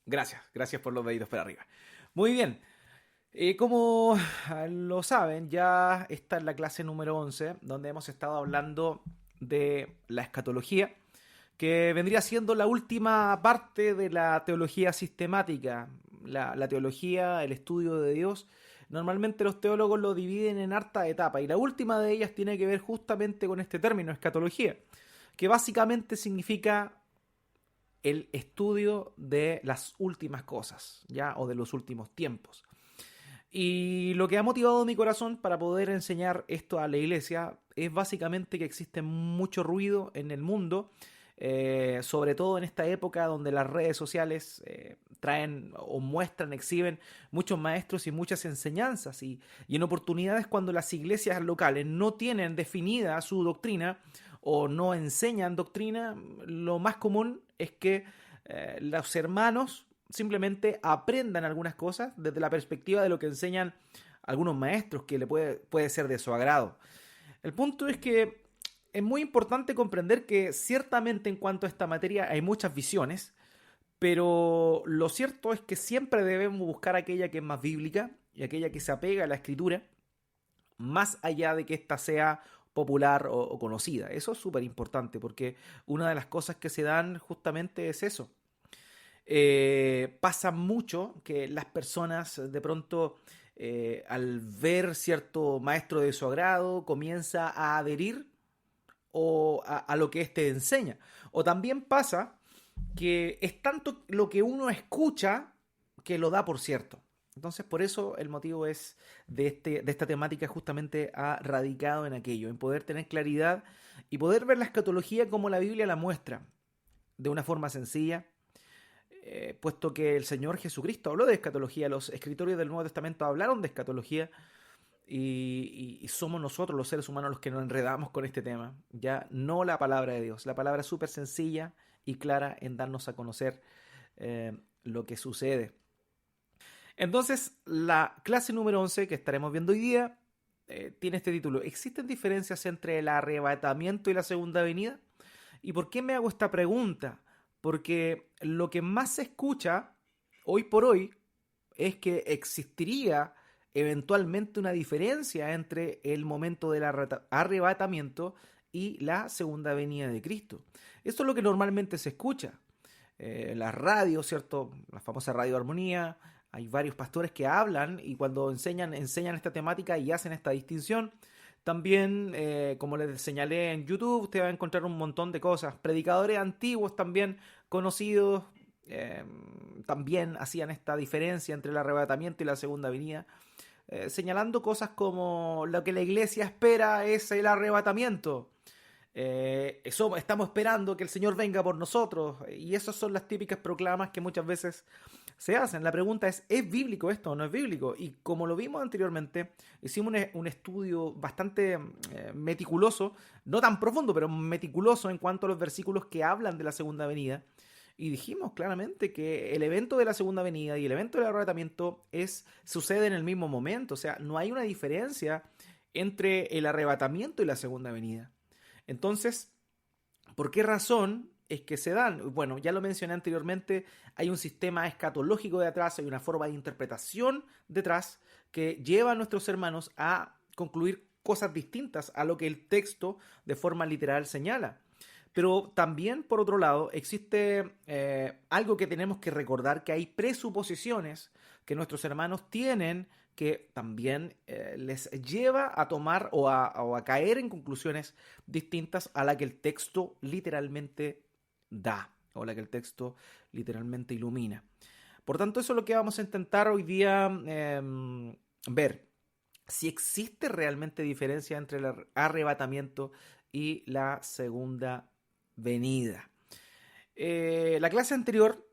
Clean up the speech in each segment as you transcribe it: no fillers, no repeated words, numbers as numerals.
Gracias por los deditos para arriba. Muy bien. Como lo saben, ya esta es la clase número 11, donde hemos estado hablando de la escatología, que vendría siendo la última parte de la teología sistemática. La teología, el estudio de Dios, normalmente los teólogos lo dividen en harta etapa, y la última de ellas tiene que ver justamente con este término, escatología, que básicamente significa el estudio de las últimas cosas, ¿ya? O de los últimos tiempos. Y lo que ha motivado mi corazón para poder enseñar esto a la iglesia es básicamente que existe mucho ruido en el mundo, sobre todo en esta época donde las redes sociales traen o muestran, exhiben muchos maestros y muchas enseñanzas, y en oportunidades cuando las iglesias locales no tienen definida su doctrina o no enseñan doctrina, lo más común es que los hermanos simplemente aprendan algunas cosas desde la perspectiva de lo que enseñan algunos maestros que le puede ser de su agrado. El punto es que es muy importante comprender que ciertamente en cuanto a esta materia hay muchas visiones, pero lo cierto es que siempre debemos buscar aquella que es más bíblica y aquella que se apega a la escritura, más allá de que ésta sea popular o conocida. Eso es súper importante porque una de las cosas que se dan justamente es eso. Pasa mucho que las personas de pronto al ver cierto maestro de su agrado comienza a adherir a lo que éste enseña. O también pasa que es tanto lo que uno escucha que lo da por cierto. Entonces, por eso el motivo es de esta temática justamente ha radicado en aquello, en poder tener claridad y poder ver la escatología como la Biblia la muestra, de una forma sencilla, puesto que el Señor Jesucristo habló de escatología, los escritores del Nuevo Testamento hablaron de escatología, y somos nosotros los seres humanos los que nos enredamos con este tema, ya no la palabra de Dios. La palabra es súper sencilla y clara en darnos a conocer lo que sucede. Entonces, la clase número 11 que estaremos viendo hoy día tiene este título: ¿existen diferencias entre el arrebatamiento y la segunda venida? ¿Y por qué me hago esta pregunta? Porque lo que más se escucha hoy por hoy es que existiría eventualmente una diferencia entre el momento del arrebatamiento y la segunda venida de Cristo. Esto es lo que normalmente se escucha. La radio, ¿cierto? La famosa Radio Armonía. Hay varios pastores que hablan y cuando enseñan esta temática y hacen esta distinción. También, como les señalé en YouTube, usted va a encontrar un montón de cosas. Predicadores antiguos también conocidos eh, también hacían esta diferencia entre el arrebatamiento y la segunda venida, señalando cosas como lo que la iglesia espera es el arrebatamiento. Estamos esperando que el Señor venga por nosotros, y esas son las típicas proclamas que muchas veces se hacen. La pregunta ¿es bíblico esto o no es bíblico? Y como lo vimos anteriormente, hicimos un estudio bastante meticuloso, no tan profundo, pero meticuloso en cuanto a los versículos que hablan de la segunda venida. Y dijimos claramente que el evento de la segunda venida y el evento del arrebatamiento sucede en el mismo momento. O sea, no hay una diferencia entre el arrebatamiento y la segunda venida. Entonces, ¿por qué razón es que se dan? Bueno, ya lo mencioné anteriormente, hay un sistema escatológico detrás, hay una forma de interpretación detrás que lleva a nuestros hermanos a concluir cosas distintas a lo que el texto de forma literal señala. Pero también, por otro lado, existe algo que tenemos que recordar, que hay presuposiciones que nuestros hermanos tienen que también les lleva a tomar o a caer en conclusiones distintas a la que el texto literalmente da, o la que el texto literalmente ilumina. Por tanto, eso es lo que vamos a intentar hoy día ver. Si existe realmente diferencia entre el arrebatamiento y la segunda venida. La clase anterior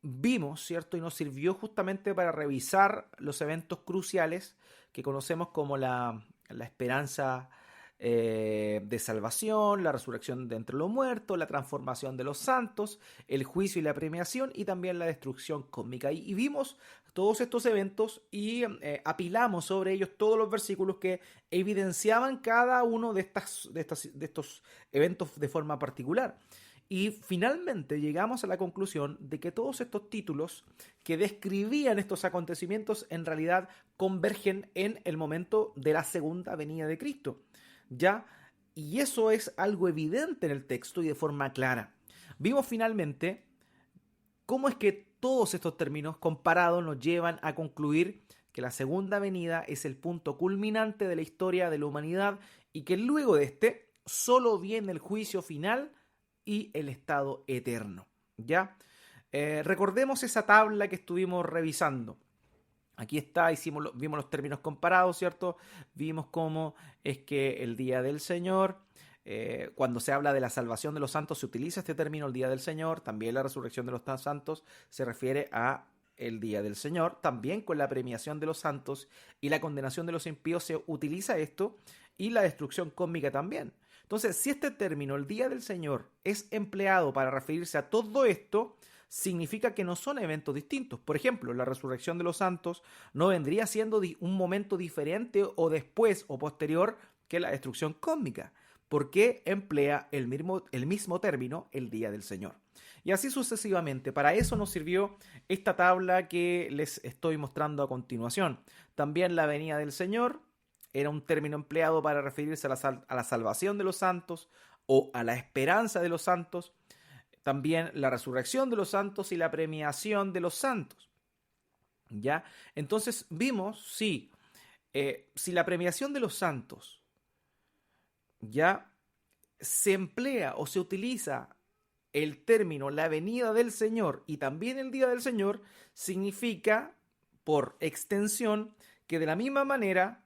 vimos, ¿cierto? Y nos sirvió justamente para revisar los eventos cruciales que conocemos como la esperanza de salvación, la resurrección de entre los muertos, la transformación de los santos, el juicio y la premiación, y también la destrucción cósmica. Y vimos todos estos eventos y apilamos sobre ellos todos los versículos que evidenciaban cada uno de estos eventos de forma particular. Y finalmente llegamos a la conclusión de que todos estos títulos que describían estos acontecimientos en realidad convergen en el momento de la segunda venida de Cristo. ¿Ya? Y eso es algo evidente en el texto y de forma clara. Vimos finalmente cómo es que todos estos términos comparados nos llevan a concluir que la segunda venida es el punto culminante de la historia de la humanidad y que luego de este solo viene el juicio final y el estado eterno. ¿Ya? Recordemos esa tabla que estuvimos revisando. Aquí está, vimos los términos comparados, ¿cierto? Vimos cómo es que el día del Señor, cuando se habla de la salvación de los santos, se utiliza este término, el día del Señor. También la resurrección de los santos se refiere a el día del Señor. También con la premiación de los santos y la condenación de los impíos se utiliza esto, y la destrucción cósmica también. Entonces, si este término, el día del Señor, es empleado para referirse a todo esto, significa que no son eventos distintos. Por ejemplo, la resurrección de los santos no vendría siendo un momento diferente o después o posterior que la destrucción cósmica, porque emplea el mismo término, el día del Señor. Y así sucesivamente. Para eso nos sirvió esta tabla que les estoy mostrando a continuación. También la venida del Señor era un término empleado para referirse a la salvación de los santos o a la esperanza de los santos. También la resurrección de los santos y la premiación de los santos. ¿Ya? Entonces vimos, si la premiación de los santos ya se emplea o se utiliza el término la venida del Señor y también el día del Señor, significa por extensión que de la misma manera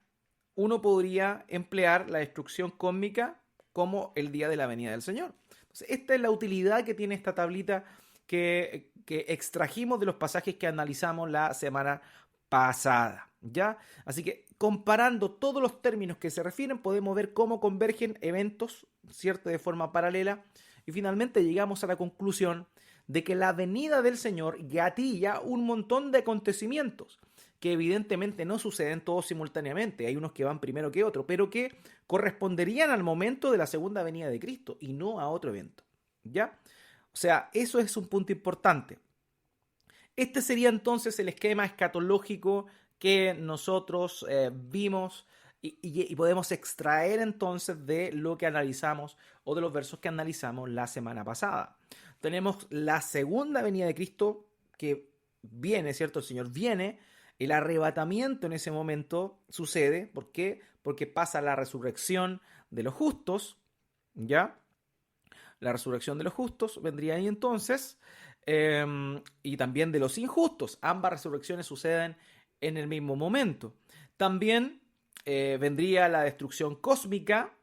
uno podría emplear la destrucción cósmica como el día de la venida del Señor. Entonces, esta es la utilidad que tiene esta tablita que extrajimos de los pasajes que analizamos la semana pasada, ¿ya? Así que comparando todos los términos que se refieren, podemos ver cómo convergen eventos, ¿cierto?, de forma paralela, y finalmente llegamos a la conclusión de que la venida del Señor gatilla un montón de acontecimientos que evidentemente no suceden todos simultáneamente. Hay unos que van primero que otros, pero que corresponderían al momento de la segunda venida de Cristo y no a otro evento, ¿ya? O sea, eso es un punto importante. Este sería entonces el esquema escatológico que nosotros vimos y podemos extraer entonces de lo que analizamos o de los versos que analizamos la semana pasada. Tenemos la segunda venida de Cristo que viene, ¿cierto? El Señor viene, el arrebatamiento en ese momento sucede. ¿Por qué? Porque pasa la resurrección de los justos, ¿ya? La resurrección de los justos vendría ahí entonces, y también de los injustos. Ambas resurrecciones suceden en el mismo momento. También vendría la destrucción cósmica,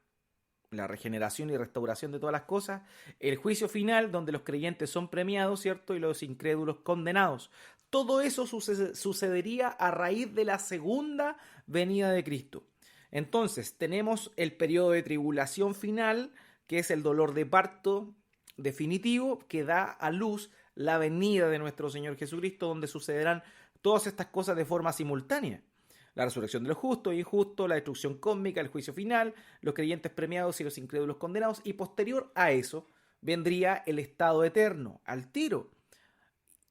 la regeneración y restauración de todas las cosas, el juicio final donde los creyentes son premiados, ¿cierto?, y los incrédulos condenados. Todo eso sucedería a raíz de la segunda venida de Cristo. Entonces, tenemos el periodo de tribulación final, que es el dolor de parto definitivo, que da a luz la venida de nuestro Señor Jesucristo, donde sucederán todas estas cosas de forma simultánea. La resurrección de los justos e injustos, la destrucción cósmica, el juicio final, los creyentes premiados y los incrédulos condenados, y posterior a eso vendría el estado eterno, al tiro.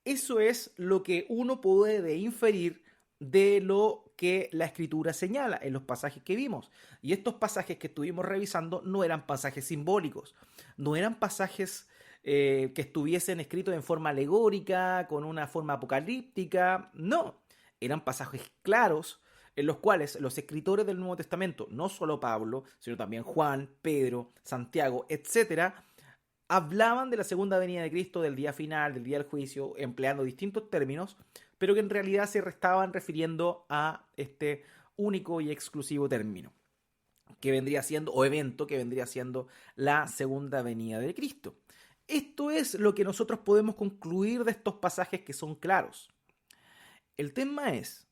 Eso es lo que uno puede inferir de lo que la Escritura señala en los pasajes que vimos. Y estos pasajes que estuvimos revisando no eran pasajes simbólicos, no eran pasajes que estuviesen escritos en forma alegórica, con una forma apocalíptica, no, eran pasajes claros en los cuales los escritores del Nuevo Testamento, no solo Pablo, sino también Juan, Pedro, Santiago, etcétera, hablaban de la segunda venida de Cristo, del día final, del día del juicio, empleando distintos términos, pero que en realidad se estaban refiriendo a este único y exclusivo término, que vendría siendo, o evento, que vendría siendo la segunda venida de Cristo. Esto es lo que nosotros podemos concluir de estos pasajes que son claros. El tema es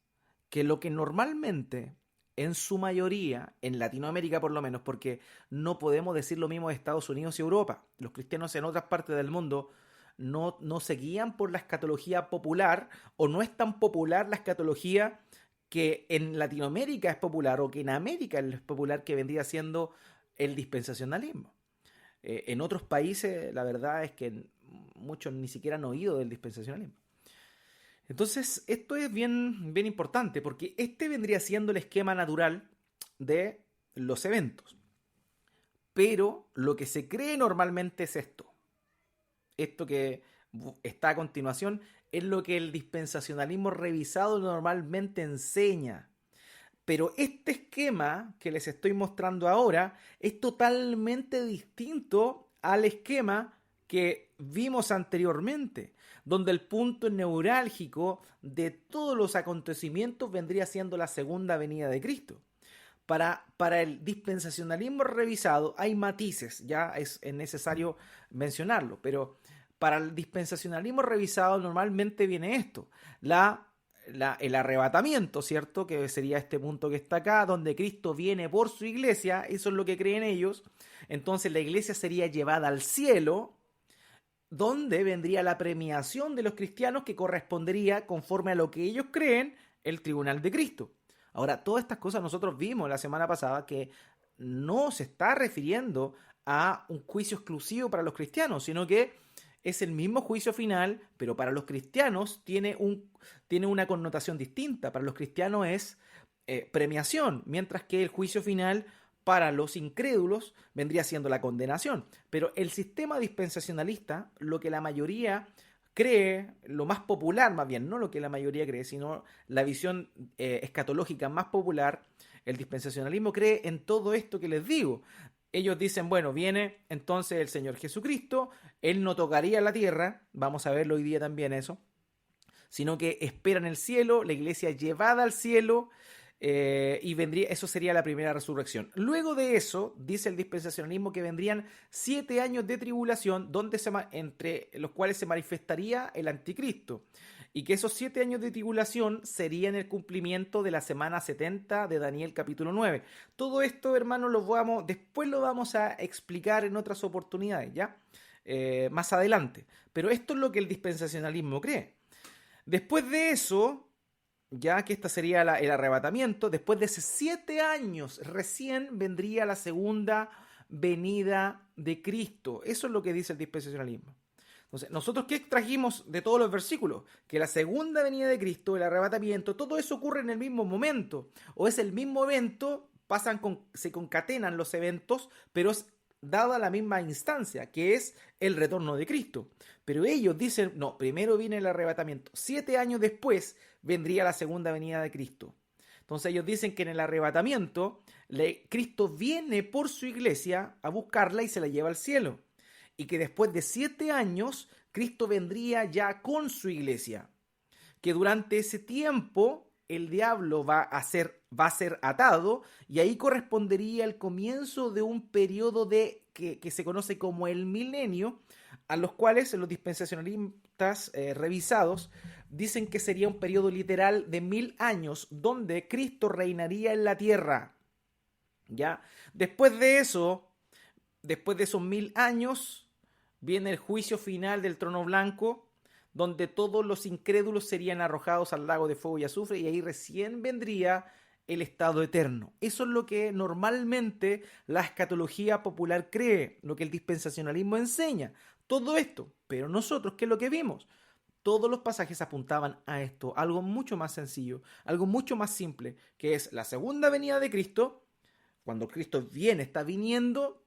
que lo que normalmente, en su mayoría, en Latinoamérica por lo menos, porque no podemos decir lo mismo de Estados Unidos y Europa, los cristianos en otras partes del mundo no se guían por la escatología popular, o no es tan popular la escatología que en Latinoamérica es popular, o que en América es popular, que vendría siendo el dispensacionalismo. En otros países, la verdad es que muchos ni siquiera han oído del dispensacionalismo. Entonces, esto es bien, bien importante porque este vendría siendo el esquema natural de los eventos. Pero lo que se cree normalmente es esto. Esto que está a continuación es lo que el dispensacionalismo revisado normalmente enseña. Pero este esquema que les estoy mostrando ahora es totalmente distinto al esquema que vimos anteriormente, donde el punto neurálgico de todos los acontecimientos vendría siendo la segunda venida de Cristo. Para el dispensacionalismo revisado hay matices, ya es necesario mencionarlo, pero para el dispensacionalismo revisado normalmente viene esto, el arrebatamiento, ¿cierto? Que sería este punto que está acá, donde Cristo viene por su iglesia, eso es lo que creen ellos. Entonces la iglesia sería llevada al cielo, donde vendría la premiación de los cristianos que correspondería, conforme a lo que ellos creen, el tribunal de Cristo. Ahora, todas estas cosas nosotros vimos la semana pasada que no se está refiriendo a un juicio exclusivo para los cristianos, sino que es el mismo juicio final, pero para los cristianos tiene una connotación distinta. Para los cristianos es premiación, mientras que el juicio final para los incrédulos vendría siendo la condenación. Pero el sistema dispensacionalista, lo que la mayoría cree, lo más popular más bien, no lo que la mayoría cree, sino la visión escatológica más popular, el dispensacionalismo cree en todo esto que les digo. Ellos dicen, bueno, viene entonces el Señor Jesucristo, Él no tocaría la tierra, vamos a verlo hoy día también eso, sino que esperan el cielo, la iglesia llevada al cielo, y vendría, eso sería la primera resurrección. Luego de eso, dice el dispensacionalismo que vendrían 7 años de tribulación, entre los cuales se manifestaría el anticristo. Y que esos 7 años de tribulación serían el cumplimiento de la semana 70 de Daniel capítulo 9. Todo esto, hermanos, después lo vamos a explicar en otras oportunidades, ¿ya? Más adelante. Pero esto es lo que el dispensacionalismo cree. Después de eso, ya que esta sería el arrebatamiento, después de 7 años recién vendría la segunda venida de Cristo. Eso es lo que dice el dispensacionalismo. Entonces, nosotros ¿qué extrajimos de todos los versículos? Que la segunda venida de Cristo, el arrebatamiento, todo eso ocurre en el mismo momento. O es el mismo evento, se concatenan los eventos, pero es dada la misma instancia, que es el retorno de Cristo. Pero ellos dicen, no, primero viene el arrebatamiento. 7 años después vendría la segunda venida de Cristo. Entonces ellos dicen que en el arrebatamiento, Cristo viene por su iglesia a buscarla y se la lleva al cielo. Y que después de 7 años, Cristo vendría ya con su iglesia. Que durante ese tiempo, el diablo va a ser atado, y ahí correspondería el comienzo de un periodo que se conoce como el milenio, a los cuales los dispensacionalistas revisados dicen que sería un periodo literal de 1000 años, donde Cristo reinaría en la tierra. ¿Ya? Después de esos 1000 años, viene el juicio final del trono blanco, donde todos los incrédulos serían arrojados al lago de fuego y azufre, y ahí recién vendría el estado eterno. Eso es lo que normalmente la escatología popular cree, lo que el dispensacionalismo enseña. Todo esto, pero nosotros, ¿qué es lo que vimos? Todos los pasajes apuntaban a esto, algo mucho más sencillo, algo mucho más simple, que es la segunda venida de Cristo. Cuando Cristo viene, está viniendo,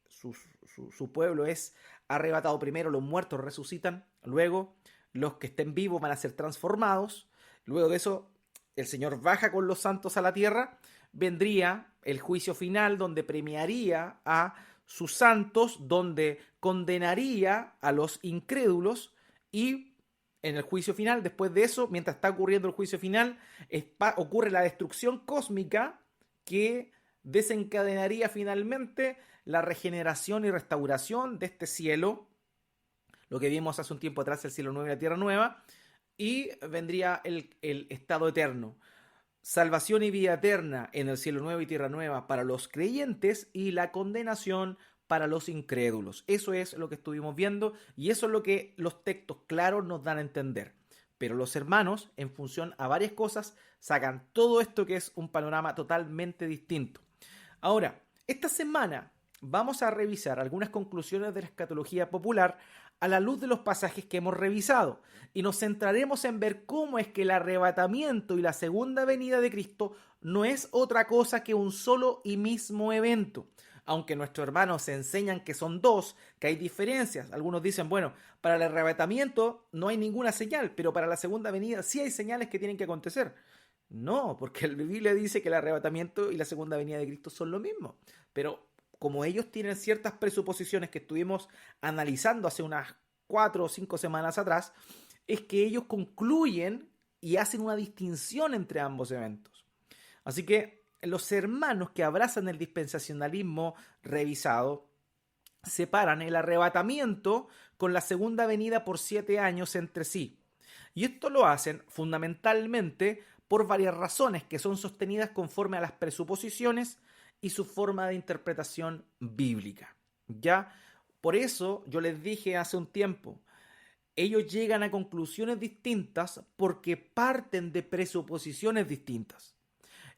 su pueblo es arrebatado primero, los muertos resucitan, luego los que estén vivos van a ser transformados, luego de eso el Señor baja con los santos a la tierra, vendría el juicio final donde premiaría a sus santos, donde condenaría a los incrédulos, y en el juicio final, después de eso, mientras está ocurriendo el juicio final, ocurre la destrucción cósmica que desencadenaría finalmente la regeneración y restauración de este cielo, lo que vimos hace un tiempo atrás, el cielo nuevo y la tierra nueva, y vendría el estado eterno. Salvación y vida eterna en el cielo nuevo y tierra nueva para los creyentes, y la condenación para los incrédulos. Eso es lo que estuvimos viendo, y eso es lo que los textos claros nos dan a entender. Pero los hermanos, en función a varias cosas, sacan todo esto que es un panorama totalmente distinto. Ahora, esta semana vamos a revisar algunas conclusiones de la escatología popular a la luz de los pasajes que hemos revisado y nos centraremos en ver cómo es que el arrebatamiento y la segunda venida de Cristo no es otra cosa que un solo y mismo evento. Aunque nuestros hermanos enseñan que son dos, que hay diferencias. Algunos dicen, bueno, para el arrebatamiento no hay ninguna señal, pero para la segunda venida sí hay señales que tienen que acontecer. No, porque la Biblia dice que el arrebatamiento y la segunda venida de Cristo son lo mismo. Pero como ellos tienen ciertas presuposiciones que estuvimos analizando hace unas 4 o 5 semanas atrás, es que ellos concluyen y hacen una distinción entre ambos eventos. Así que los hermanos que abrazan el dispensacionalismo revisado separan el arrebatamiento con la segunda venida por 7 años entre sí. Y esto lo hacen fundamentalmente por varias razones que son sostenidas conforme a las presuposiciones y su forma de interpretación bíblica. ¿Ya? Por eso yo les dije hace un tiempo, ellos llegan a conclusiones distintas porque parten de presuposiciones distintas.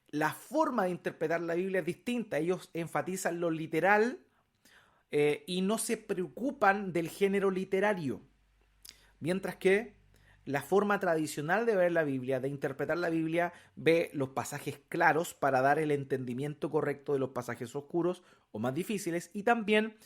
La forma de interpretar la Biblia es distinta. Ellos enfatizan lo literal y no se preocupan del género literario. Mientras que la forma tradicional de ver la Biblia, de interpretar la Biblia, ve los pasajes claros para dar el entendimiento correcto de los pasajes oscuros o más difíciles y también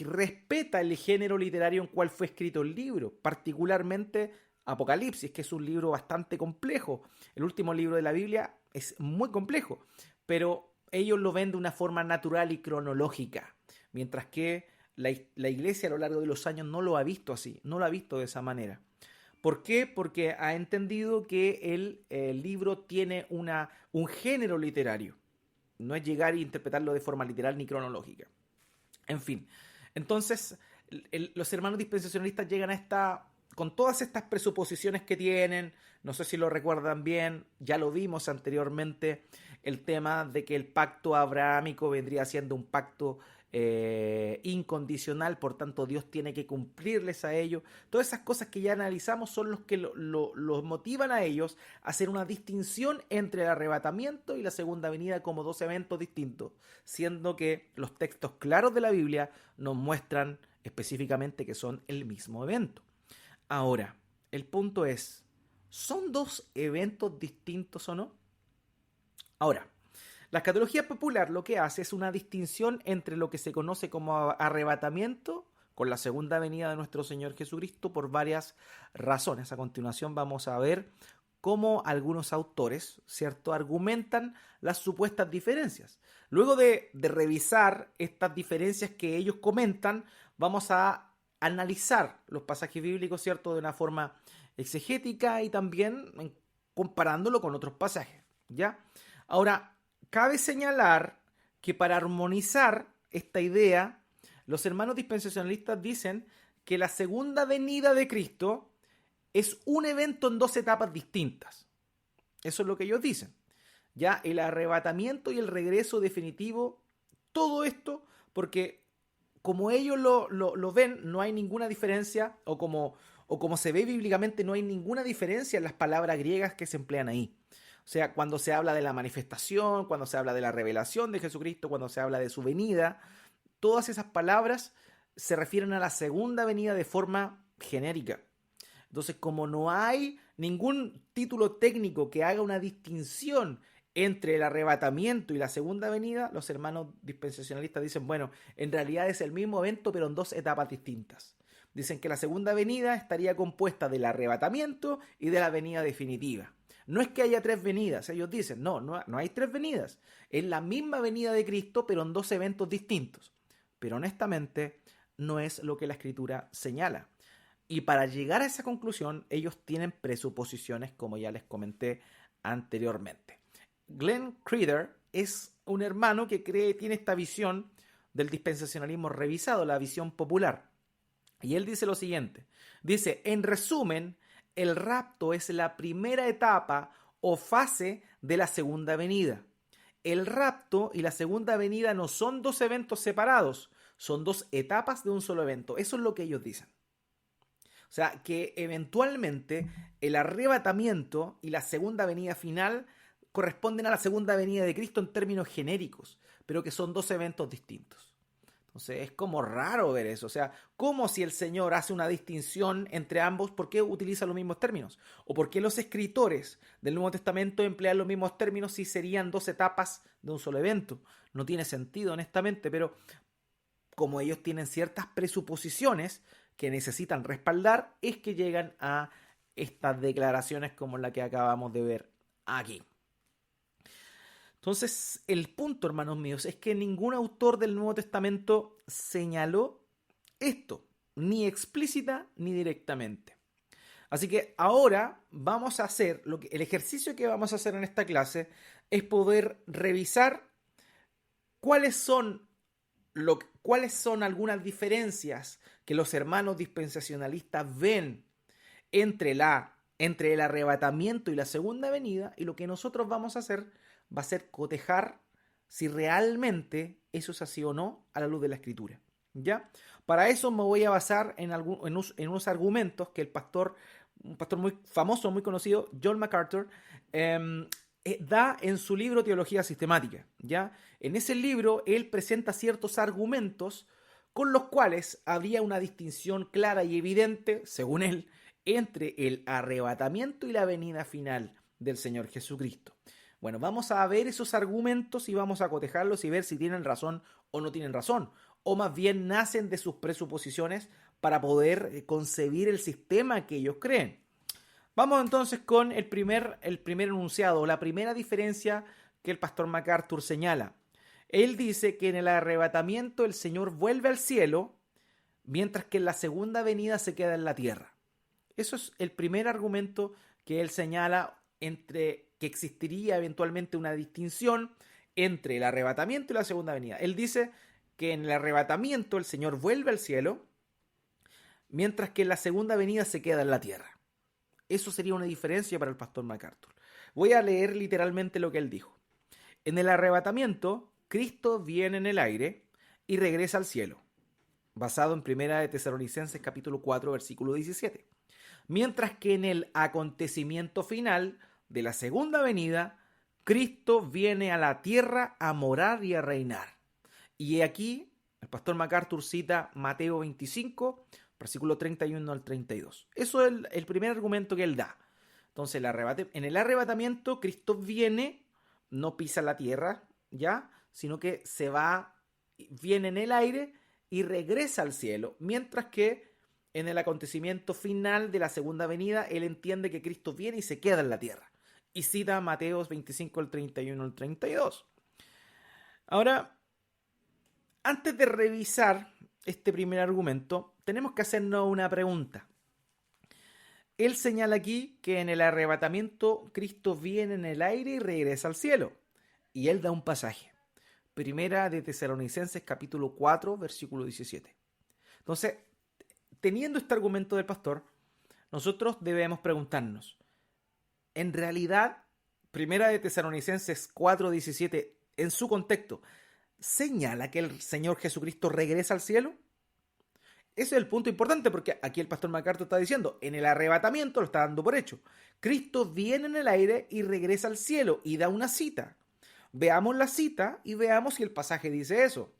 respeta el género literario en cual fue escrito el libro, particularmente Apocalipsis, que es un libro bastante complejo. El último libro de la Biblia es muy complejo, pero ellos lo ven de una forma natural y cronológica, mientras que la iglesia a lo largo de los años no lo ha visto así, no lo ha visto de esa manera. ¿Por qué? Porque ha entendido que el libro tiene un género literario. No es llegar e interpretarlo de forma literal ni cronológica. En fin, entonces los hermanos dispensacionalistas llegan con todas estas presuposiciones que tienen, no sé si lo recuerdan bien, ya lo vimos anteriormente, el tema de que el pacto abrahámico vendría siendo un pacto incondicional, por tanto Dios tiene que cumplirles a ellos. Todas esas cosas que ya analizamos son los que los motivan a ellos a hacer una distinción entre el arrebatamiento y la segunda venida como dos eventos distintos, siendo que los textos claros de la Biblia nos muestran específicamente que son el mismo evento. Ahora, el punto es, ¿son dos eventos distintos o no? Ahora, la escatología popular lo que hace es una distinción entre lo que se conoce como arrebatamiento con la segunda venida de nuestro Señor Jesucristo por varias razones. A continuación vamos a ver cómo algunos autores, ¿cierto?, argumentan las supuestas diferencias. Luego de revisar estas diferencias que ellos comentan, vamos a analizar los pasajes bíblicos, ¿cierto?, de una forma exegética y también comparándolo con otros pasajes, ¿ya? Ahora, cabe señalar que para armonizar esta idea, los hermanos dispensacionalistas dicen que la segunda venida de Cristo es un evento en dos etapas distintas. Eso es lo que ellos dicen. Ya el arrebatamiento y el regreso definitivo, todo esto, porque como ellos lo ven, no hay ninguna diferencia, o como se ve bíblicamente, no hay ninguna diferencia en las palabras griegas que se emplean ahí. O sea, cuando se habla de la manifestación, cuando se habla de la revelación de Jesucristo, cuando se habla de su venida, todas esas palabras se refieren a la segunda venida de forma genérica. Entonces, como no hay ningún título técnico que haga una distinción entre el arrebatamiento y la segunda venida, los hermanos dispensacionalistas dicen, bueno, en realidad es el mismo evento, pero en dos etapas distintas. Dicen que la segunda venida estaría compuesta del arrebatamiento y de la venida definitiva. No es que haya tres venidas, ellos dicen, no hay tres venidas. Es la misma venida de Cristo, pero en dos eventos distintos. Pero honestamente, no es lo que la Escritura señala. Y para llegar a esa conclusión, ellos tienen presuposiciones, como ya les comenté anteriormente. Glenn Creeder es un hermano que tiene esta visión del dispensacionalismo revisado, la visión popular. Y él dice lo siguiente, dice, en resumen, el rapto es la primera etapa o fase de la segunda venida. El rapto y la segunda venida no son dos eventos separados, son dos etapas de un solo evento. Eso es lo que ellos dicen. O sea, que eventualmente el arrebatamiento y la segunda venida final corresponden a la segunda venida de Cristo en términos genéricos, pero que son dos eventos distintos. Entonces es como raro ver eso. O sea, como si el Señor hace una distinción entre ambos, ¿por qué utiliza los mismos términos? ¿O por qué los escritores del Nuevo Testamento emplean los mismos términos si serían dos etapas de un solo evento? No tiene sentido, honestamente, pero como ellos tienen ciertas presuposiciones que necesitan respaldar, es que llegan a estas declaraciones como la que acabamos de ver aquí. Entonces, el punto, hermanos míos, es que ningún autor del Nuevo Testamento señaló esto, ni explícita ni directamente. Así que ahora vamos a hacer, el ejercicio que vamos a hacer en esta clase es poder revisar cuáles son algunas diferencias que los hermanos dispensacionalistas ven entre el arrebatamiento y la segunda venida, y lo que nosotros vamos a hacer va a ser cotejar si realmente eso es así o no a la luz de la Escritura. ¿Ya? Para eso me voy a basar en unos argumentos que un pastor muy famoso, muy conocido, John MacArthur, da en su libro Teología Sistemática. ¿Ya? En ese libro él presenta ciertos argumentos con los cuales habría una distinción clara y evidente, según él, entre el arrebatamiento y la venida final del Señor Jesucristo. Bueno, vamos a ver esos argumentos y vamos a cotejarlos y ver si tienen razón o no tienen razón, o más bien nacen de sus presuposiciones para poder concebir el sistema que ellos creen. Vamos entonces con el primer enunciado, la primera diferencia que el pastor MacArthur señala. Él dice que en el arrebatamiento el Señor vuelve al cielo, mientras que en la segunda venida se queda en la tierra. Eso es el primer argumento que él señala entre que existiría eventualmente una distinción entre el arrebatamiento y la segunda venida. Él dice que en el arrebatamiento el Señor vuelve al cielo, mientras que en la segunda venida se queda en la tierra. Eso sería una diferencia para el pastor MacArthur. Voy a leer literalmente lo que él dijo. En el arrebatamiento, Cristo viene en el aire y regresa al cielo, basado en 1 de Tesalonicenses capítulo 4, versículo 17. Mientras que en el acontecimiento final de la segunda venida, Cristo viene a la tierra a morar y a reinar. Y aquí el pastor MacArthur cita Mateo 25, versículo 31 al 32. Eso es el primer argumento que él da. Entonces, en el arrebatamiento, Cristo viene, no pisa la tierra, ¿ya? Sino que viene en el aire y regresa al cielo, mientras que en el acontecimiento final de la segunda venida, él entiende que Cristo viene y se queda en la tierra. Y cita Mateo 25, el 31 al 32. Ahora, antes de revisar este primer argumento, tenemos que hacernos una pregunta. Él señala aquí que en el arrebatamiento Cristo viene en el aire y regresa al cielo. Y él da un pasaje. 1 de Tesalonicenses capítulo 4, versículo 17. Entonces, teniendo este argumento del pastor, nosotros debemos preguntarnos, ¿en realidad 1 de Tesalonicenses 4, 17, en su contexto, señala que el Señor Jesucristo regresa al cielo? Ese es el punto importante, porque aquí el pastor MacArthur está diciendo, en el arrebatamiento lo está dando por hecho. Cristo viene en el aire y regresa al cielo y da una cita. Veamos la cita y veamos si el pasaje dice eso.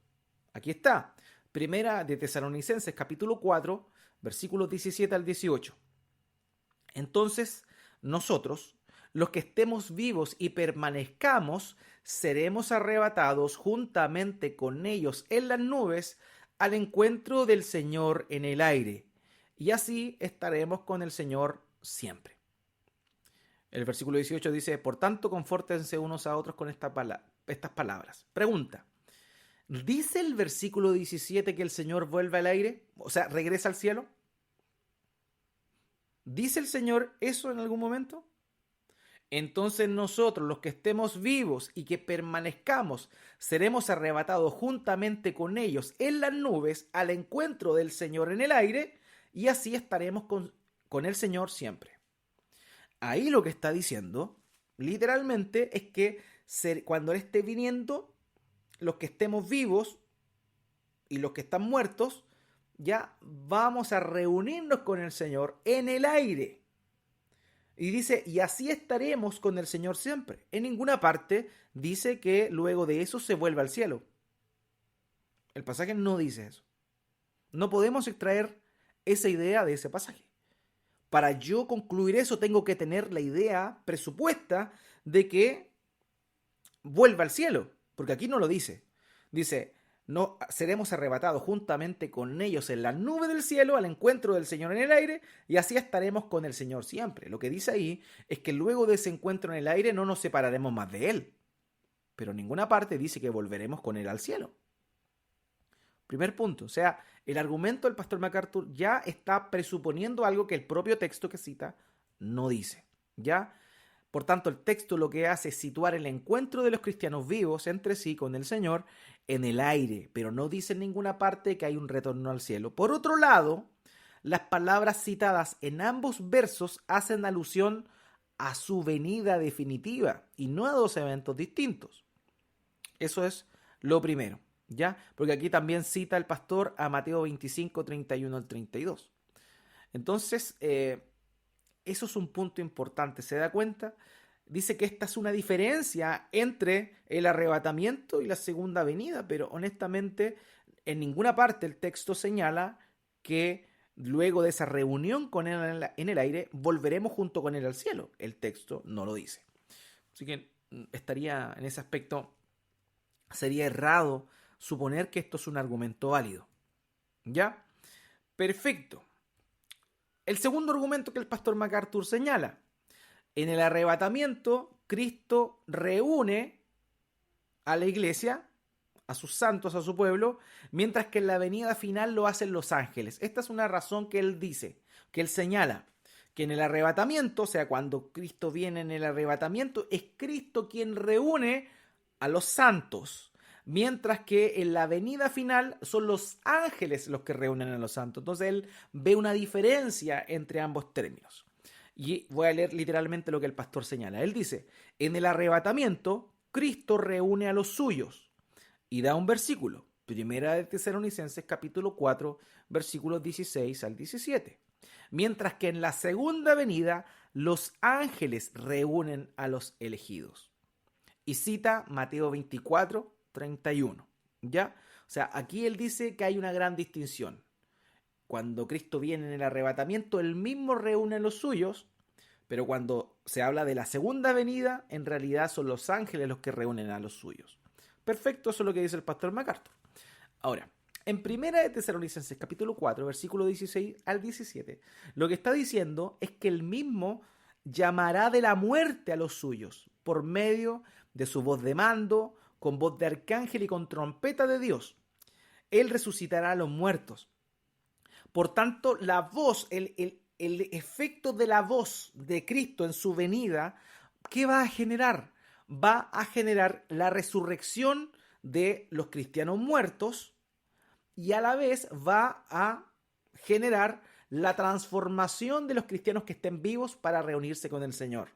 Aquí está. 1 de Tesalonicenses capítulo 4, versículos 17 al 18. Entonces, nosotros, los que estemos vivos y permanezcamos, seremos arrebatados juntamente con ellos en las nubes al encuentro del Señor en el aire, y así estaremos con el Señor siempre. El versículo 18 dice, por tanto, confórtense unos a otros con estas palabras. Pregunta, ¿dice el versículo 17 que el Señor vuelve al aire? O sea, ¿regresa al cielo? ¿Dice el Señor eso en algún momento? Entonces nosotros, los que estemos vivos y que permanezcamos, seremos arrebatados juntamente con ellos en las nubes al encuentro del Señor en el aire, y así estaremos con el Señor siempre. Ahí lo que está diciendo, literalmente, es que cuando Él esté viniendo, los que estemos vivos y los que están muertos, ya vamos a reunirnos con el Señor en el aire. Y dice, y así estaremos con el Señor siempre. En ninguna parte dice que luego de eso se vuelva al cielo. El pasaje no dice eso. No podemos extraer esa idea de ese pasaje. Para yo concluir eso, tengo que tener la idea presupuesta de que vuelva al cielo, porque aquí no lo dice. Dice, no seremos arrebatados juntamente con ellos en la nube del cielo al encuentro del Señor en el aire, y así estaremos con el Señor siempre. Lo que dice ahí es que luego de ese encuentro en el aire no nos separaremos más de Él, pero en ninguna parte dice que volveremos con Él al cielo. Primer punto, o sea, el argumento del pastor MacArthur ya está presuponiendo algo que el propio texto que cita no dice, ¿ya? Por tanto, el texto lo que hace es situar el encuentro de los cristianos vivos entre sí con el Señor en el aire, pero no dice en ninguna parte que hay un retorno al cielo. Por otro lado, las palabras citadas en ambos versos hacen alusión a su venida definitiva y no a dos eventos distintos. Eso es lo primero, ¿ya? Porque aquí también cita el pastor a Mateo 25, 31 al 32. Entonces, eso es un punto importante, ¿se da cuenta? Dice que esta es una diferencia entre el arrebatamiento y la segunda venida, pero honestamente en ninguna parte el texto señala que luego de esa reunión con él en el aire volveremos junto con él al cielo. El texto no lo dice. Así que estaría en ese aspecto, sería errado suponer que esto es un argumento válido. ¿Ya? Perfecto. El segundo argumento que el pastor MacArthur señala: en el arrebatamiento, Cristo reúne a la iglesia, a sus santos, a su pueblo, mientras que en la venida final lo hacen los ángeles. Esta es una razón que él dice, que él señala, que en el arrebatamiento, o sea, cuando Cristo viene en el arrebatamiento, es Cristo quien reúne a los santos, mientras que en la venida final son los ángeles los que reúnen a los santos. Entonces él ve una diferencia entre ambos términos. Y voy a leer literalmente lo que el pastor señala. Él dice, en el arrebatamiento, Cristo reúne a los suyos. Y da un versículo, Primera de Tesalonicenses capítulo 4, versículos 16 al 17. Mientras que en la segunda venida, los ángeles reúnen a los elegidos. Y cita Mateo 24, 31. ¿Ya? O sea, aquí él dice que hay una gran distinción. Cuando Cristo viene en el arrebatamiento, él mismo reúne a los suyos, pero cuando se habla de la segunda venida, en realidad son los ángeles los que reúnen a los suyos. Perfecto, eso es lo que dice el pastor MacArthur. Ahora, en Primera de Tesalonicenses capítulo 4, versículo 16 al 17, lo que está diciendo es que él mismo llamará de la muerte a los suyos por medio de su voz de mando, con voz de arcángel y con trompeta de Dios. Él resucitará a los muertos. Por tanto, la voz, el efecto de la voz de Cristo en su venida, ¿qué va a generar? Va a generar la resurrección de los cristianos muertos y a la vez va a generar la transformación de los cristianos que estén vivos para reunirse con el Señor.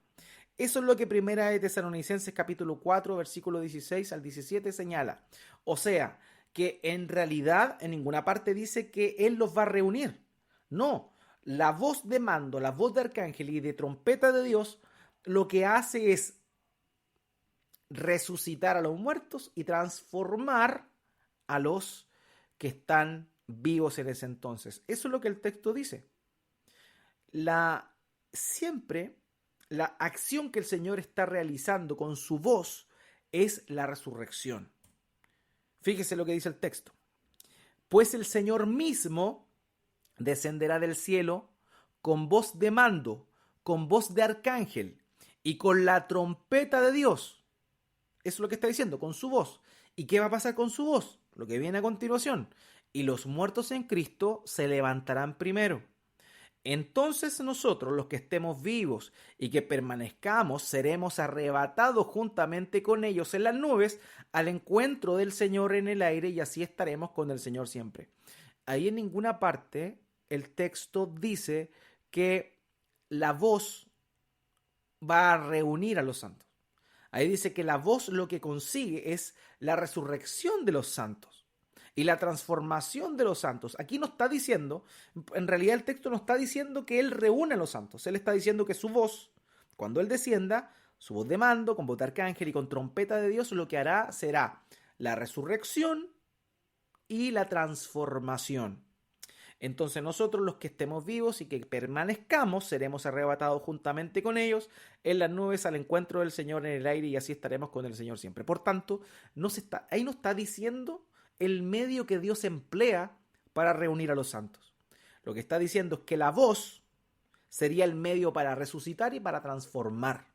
Eso es lo que Primera de Tesalonicenses capítulo 4, versículo 16 al 17 señala. O sea, que en realidad en ninguna parte dice que Él los va a reunir. No, la voz de mando, la voz de arcángel y de trompeta de Dios lo que hace es resucitar a los muertos y transformar a los que están vivos en ese entonces. Eso es lo que el texto dice. Siempre la acción que el Señor está realizando con su voz es la resurrección. Fíjese lo que dice el texto. Pues el Señor mismo descenderá del cielo con voz de mando, con voz de arcángel y con la trompeta de Dios. Eso es lo que está diciendo, con su voz. ¿Y qué va a pasar con su voz? Lo que viene a continuación. Y los muertos en Cristo se levantarán primero. Entonces nosotros, los que estemos vivos y que permanezcamos, seremos arrebatados juntamente con ellos en las nubes al encuentro del Señor en el aire y así estaremos con el Señor siempre. Ahí en ninguna parte el texto dice que la voz va a reunir a los santos. Ahí dice que la voz lo que consigue es la resurrección de los santos y la transformación de los santos. Aquí no está diciendo, en realidad el texto no está diciendo que Él reúne a los santos. Él está diciendo que su voz, cuando Él descienda, su voz de mando, con voz de arcángel y con trompeta de Dios, lo que hará será la resurrección y la transformación. Entonces nosotros los que estemos vivos y que permanezcamos seremos arrebatados juntamente con ellos en las nubes al encuentro del Señor en el aire y así estaremos con el Señor siempre. Por tanto, ahí no está diciendo el medio que Dios emplea para reunir a los santos. Lo que está diciendo es que la voz sería el medio para resucitar y para transformar,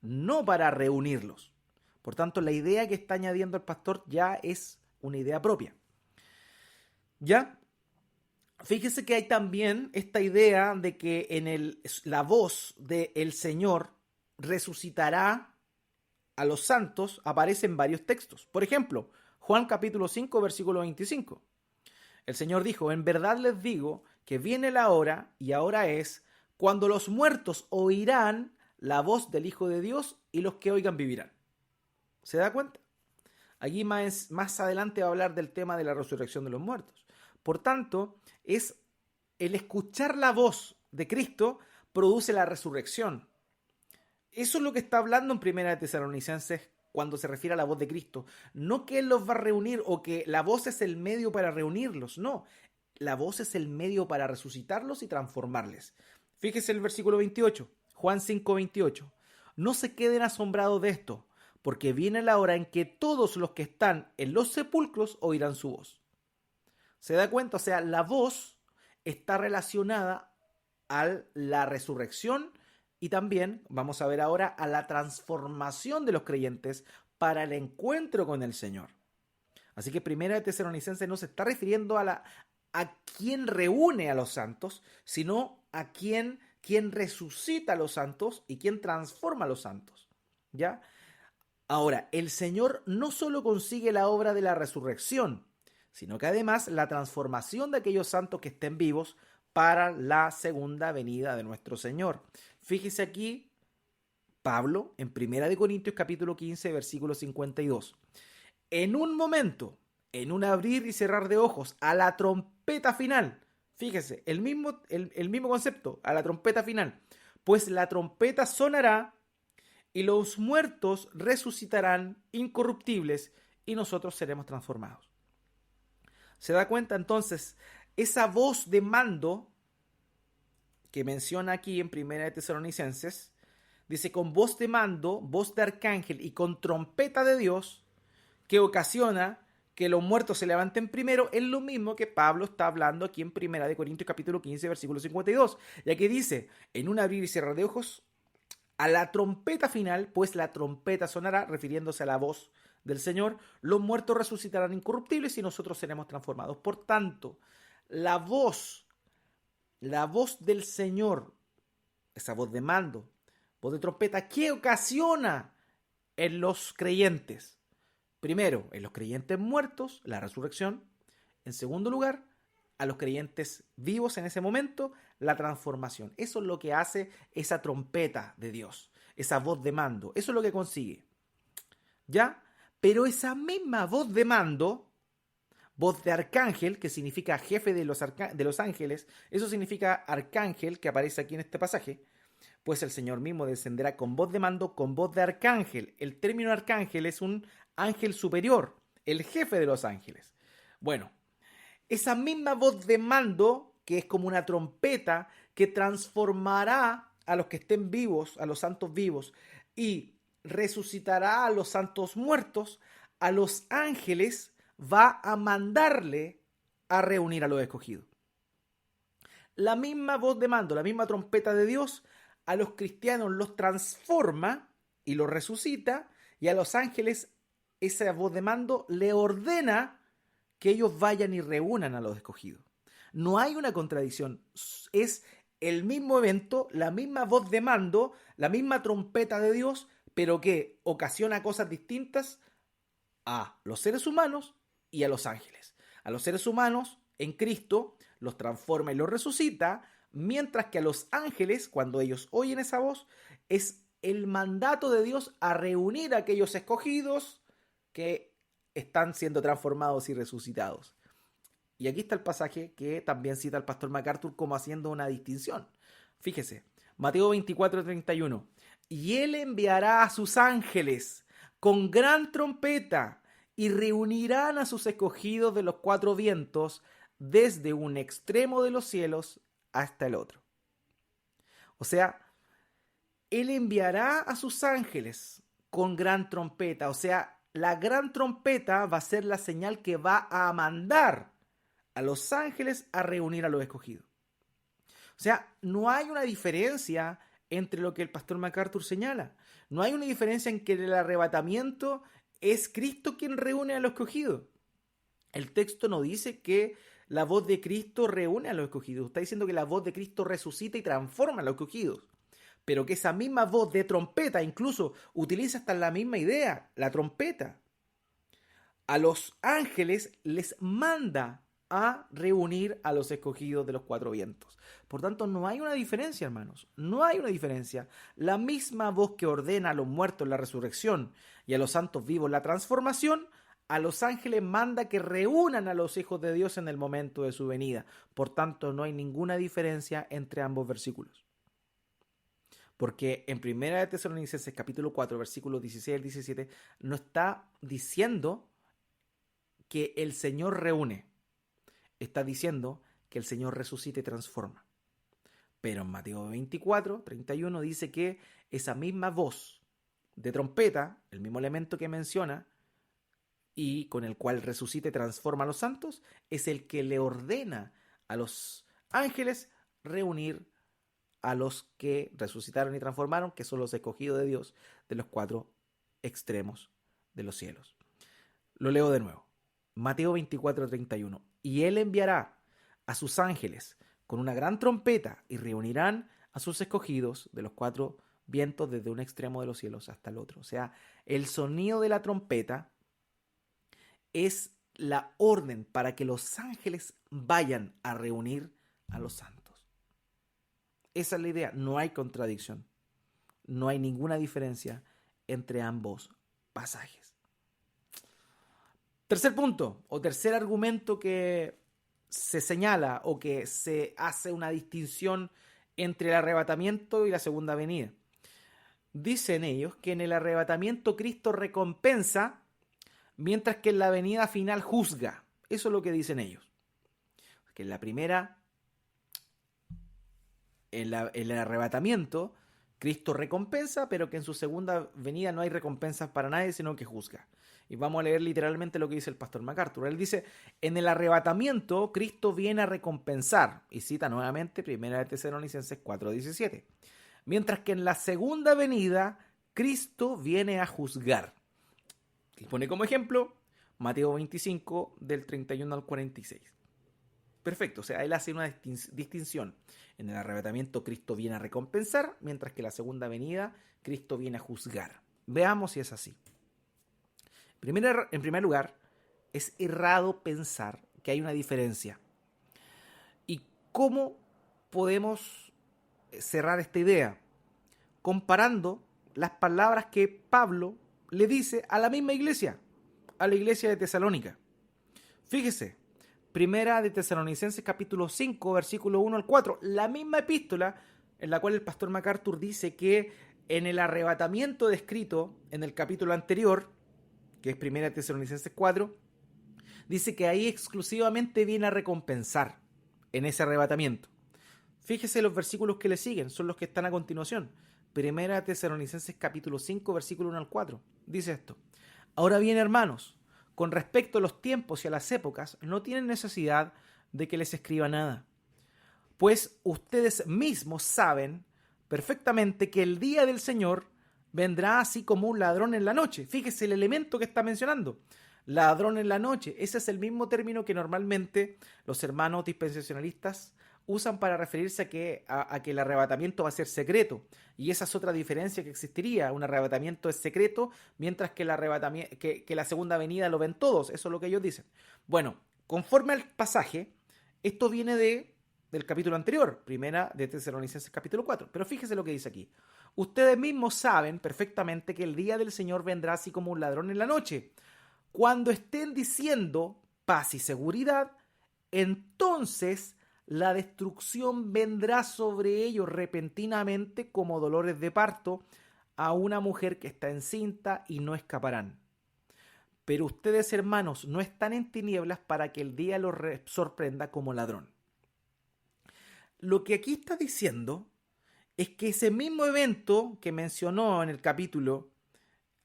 no para reunirlos. Por tanto, la idea que está añadiendo el pastor ya es una idea propia. ¿Ya? Fíjese que hay también esta idea de que la voz del Señor resucitará a los santos aparece en varios textos. Por ejemplo, Juan capítulo 5, versículo 25. El Señor dijo, en verdad les digo que viene la hora, y ahora es, cuando los muertos oirán la voz del Hijo de Dios y los que oigan vivirán. ¿Se da cuenta? Allí más adelante va a hablar del tema de la resurrección de los muertos. Por tanto, es el escuchar la voz de Cristo produce la resurrección. Eso es lo que está hablando en Primera de Tesalonicenses cuando se refiere a la voz de Cristo. No que Él los va a reunir o que la voz es el medio para reunirlos. No, la voz es el medio para resucitarlos y transformarles. Fíjese el versículo 28, Juan 5, 28. No se queden asombrados de esto, porque viene la hora en que todos los que están en los sepulcros oirán su voz. ¿Se da cuenta? O sea, la voz está relacionada a la resurrección y también, vamos a ver ahora, a la transformación de los creyentes para el encuentro con el Señor. Así que Primera de Tesalonicenses no se está refiriendo a quien reúne a los santos, sino a quien resucita a los santos y quien transforma a los santos. ¿Ya? Ahora, el Señor no solo consigue la obra de la resurrección, sino que además la transformación de aquellos santos que estén vivos para la segunda venida de nuestro Señor. Fíjese aquí Pablo en 1 Corintios capítulo 15, versículo 52. En un momento, en un abrir y cerrar de ojos, a la trompeta final, fíjese, el mismo concepto, a la trompeta final, pues la trompeta sonará y los muertos resucitarán incorruptibles y nosotros seremos transformados. ¿Se da cuenta entonces? Esa voz de mando que menciona aquí en Primera de Tesalonicenses, dice con voz de mando, voz de arcángel y con trompeta de Dios, que ocasiona que los muertos se levanten primero, es lo mismo que Pablo está hablando aquí en Primera de Corintios capítulo 15, versículo 52. Y aquí dice, en un abrir y cerrar de ojos, a la trompeta final, pues la trompeta sonará, refiriéndose a la voz del Señor, los muertos resucitarán incorruptibles y nosotros seremos transformados. Por tanto, la voz del Señor, esa voz de mando, voz de trompeta, ¿qué ocasiona en los creyentes? Primero, en los creyentes muertos, la resurrección. En segundo lugar, a los creyentes vivos en ese momento, la transformación. Eso es lo que hace esa trompeta de Dios, esa voz de mando. Eso es lo que consigue. ¿Ya? Pero esa misma voz de mando, voz de arcángel, que significa jefe de los ángeles, eso significa arcángel, que aparece aquí en este pasaje, pues el Señor mismo descenderá con voz de mando, con voz de arcángel. El término arcángel es un ángel superior, el jefe de los ángeles. Bueno, esa misma voz de mando, que es como una trompeta, que transformará a los que estén vivos, a los santos vivos, y resucitará a los santos muertos, a los ángeles va a mandarle a reunir a los escogidos. La misma voz de mando, la misma trompeta de Dios, a los cristianos los transforma y los resucita, y a los ángeles esa voz de mando le ordena que ellos vayan y reúnan a los escogidos. No hay una contradicción, es el mismo evento, la misma voz de mando, la misma trompeta de Dios, pero que ocasiona cosas distintas a los seres humanos y a los ángeles. A los seres humanos, en Cristo, los transforma y los resucita, mientras que a los ángeles, cuando ellos oyen esa voz, es el mandato de Dios a reunir a aquellos escogidos que están siendo transformados y resucitados. Y aquí está el pasaje que también cita el pastor MacArthur como haciendo una distinción. Fíjese, Mateo 24, 31. Y él enviará a sus ángeles con gran trompeta, y reunirán a sus escogidos de los cuatro vientos desde un extremo de los cielos hasta el otro. O sea, Él enviará a sus ángeles con gran trompeta. O sea, la gran trompeta va a ser la señal que va a mandar a los ángeles a reunir a los escogidos. O sea, no hay una diferencia entre lo que el pastor MacArthur señala. No hay una diferencia en que el arrebatamiento es Cristo quien reúne a los escogidos. El texto no dice que la voz de Cristo reúne a los escogidos. Está diciendo que la voz de Cristo resucita y transforma a los escogidos. Pero que esa misma voz de trompeta incluso utiliza hasta la misma idea, la trompeta. A los ángeles les manda a reunir a los escogidos de los cuatro vientos. Por tanto, no hay una diferencia, hermanos. No hay una diferencia. La misma voz que ordena a los muertos la resurrección y a los santos vivos la transformación, a los ángeles manda que reúnan a los hijos de Dios en el momento de su venida. Por tanto, no hay ninguna diferencia entre ambos versículos. Porque en 1 Tesalonicenses capítulo 4, versículos 16 al 17, no está diciendo que el Señor reúne. Está diciendo que el Señor resucita y transforma. Pero en Mateo 24, 31 dice que esa misma voz de trompeta, el mismo elemento que menciona, y con el cual resucita y transforma a los santos, es el que le ordena a los ángeles reunir a los que resucitaron y transformaron, que son los escogidos de Dios de los cuatro extremos de los cielos. Lo leo de nuevo. Mateo 24, 31. Y Él enviará a sus ángeles con una gran trompeta y reunirán a sus escogidos de los cuatro vientos desde un extremo de los cielos hasta el otro. O sea, el sonido de la trompeta es la orden para que los ángeles vayan a reunir a los santos. Esa es la idea. No hay contradicción. No hay ninguna diferencia entre ambos pasajes. Tercer punto o tercer argumento que se señala o que se hace una distinción entre el arrebatamiento y la segunda venida. Dicen ellos que en el arrebatamiento Cristo recompensa, mientras que en la venida final juzga. Eso es lo que dicen ellos. Que en la primera, en el arrebatamiento, Cristo recompensa, pero que en su segunda venida no hay recompensas para nadie, sino que juzga. Y vamos a leer literalmente lo que dice el pastor MacArthur. Él dice, en el arrebatamiento, Cristo viene a recompensar, y cita nuevamente 1 Tesalonicenses 4:17. Mientras que en la segunda venida, Cristo viene a juzgar. Y pone como ejemplo Mateo 25, del 31 al 46. Perfecto, o sea, él hace una distinción. En el arrebatamiento, Cristo viene a recompensar, mientras que en la segunda venida, Cristo viene a juzgar. Veamos si es así. En primer lugar, es errado pensar que hay una diferencia. ¿Y cómo podemos cerrar esta idea? Comparando las palabras que Pablo le dice a la misma iglesia, a la iglesia de Tesalónica. Fíjese, 1 Tesalonicenses capítulo 5, versículo 1 al 4, la misma epístola en la cual el pastor MacArthur dice que en el arrebatamiento descrito en el capítulo anterior, que es 1 Tesalonicenses 4, dice que ahí exclusivamente viene a recompensar en ese arrebatamiento. Fíjese los versículos que le siguen, son los que están a continuación. 1 Tesalonicenses capítulo 5, versículo 1 al 4. Dice esto. Ahora bien, hermanos, con respecto a los tiempos y a las épocas, no tienen necesidad de que les escriba nada. Pues ustedes mismos saben perfectamente que el día del Señor vendrá así como un ladrón en la noche. Fíjese el elemento que está mencionando. Ladrón en la noche. Ese es el mismo término que normalmente los hermanos dispensacionalistas usan para referirse a que el arrebatamiento va a ser secreto. Y esa es otra diferencia que existiría. Un arrebatamiento es secreto, mientras que la segunda venida lo ven todos. Eso es lo que ellos dicen. Bueno, conforme al pasaje, esto viene del capítulo anterior, 1 Tesalonicenses capítulo 4. Pero fíjese lo que dice aquí. Ustedes mismos saben perfectamente que el día del Señor vendrá así como un ladrón en la noche. Cuando estén diciendo paz y seguridad, entonces la destrucción vendrá sobre ellos repentinamente como dolores de parto a una mujer que está encinta y no escaparán. pero ustedes, hermanos, no están en tinieblas para que el día los sorprenda como ladrón. Lo que aquí está diciendo es que ese mismo evento que mencionó en el capítulo,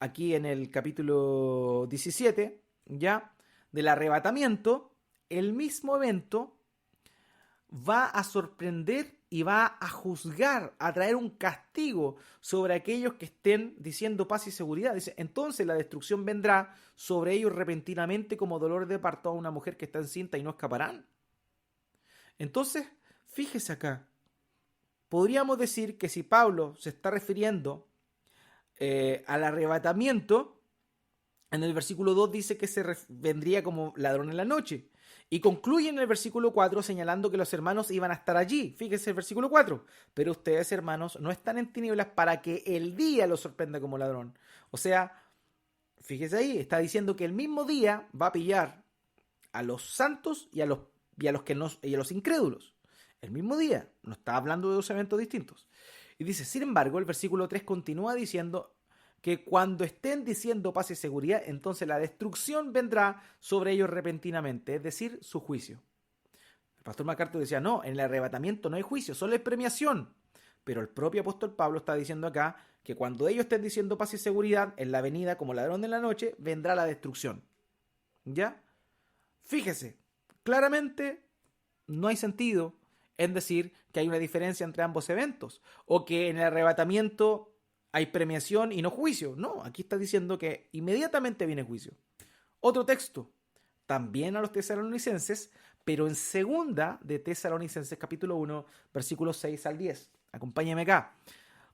aquí en el capítulo 17, ya, del arrebatamiento, el mismo evento va a sorprender y va a juzgar, a traer un castigo sobre aquellos que estén diciendo paz y seguridad. Dice, entonces la destrucción vendrá sobre ellos repentinamente como dolor de parto a una mujer que está encinta y no escaparán. Entonces, fíjese acá, podríamos decir que si Pablo se está refiriendo al arrebatamiento, en el versículo 2 dice que vendría como ladrón en la noche. Y concluye en el versículo 4 señalando que los hermanos iban a estar allí. Fíjese el versículo 4. Pero ustedes, hermanos, no están en tinieblas para que el día los sorprenda como ladrón. O sea, fíjese ahí, está diciendo que el mismo día va a pillar a los santos y a los que no, y a los incrédulos. El mismo día. No está hablando de dos eventos distintos. Y dice, sin embargo, el versículo 3 continúa diciendo que cuando estén diciendo paz y seguridad, entonces la destrucción vendrá sobre ellos repentinamente, es decir, su juicio. El pastor MacArthur decía, no, en el arrebatamiento no hay juicio, solo hay premiación. Pero el propio apóstol Pablo está diciendo acá que cuando ellos estén diciendo paz y seguridad, en la venida como ladrón de la noche, vendrá la destrucción. ¿Ya? Fíjese, claramente no hay sentido en decir que hay una diferencia entre ambos eventos, o que en el arrebatamiento hay premiación y no juicio. No, aquí está diciendo que inmediatamente viene juicio. Otro texto, también a los tesalonicenses, pero en segunda de Tesalonicenses capítulo 1, versículos 6 al 10. Acompáñeme acá.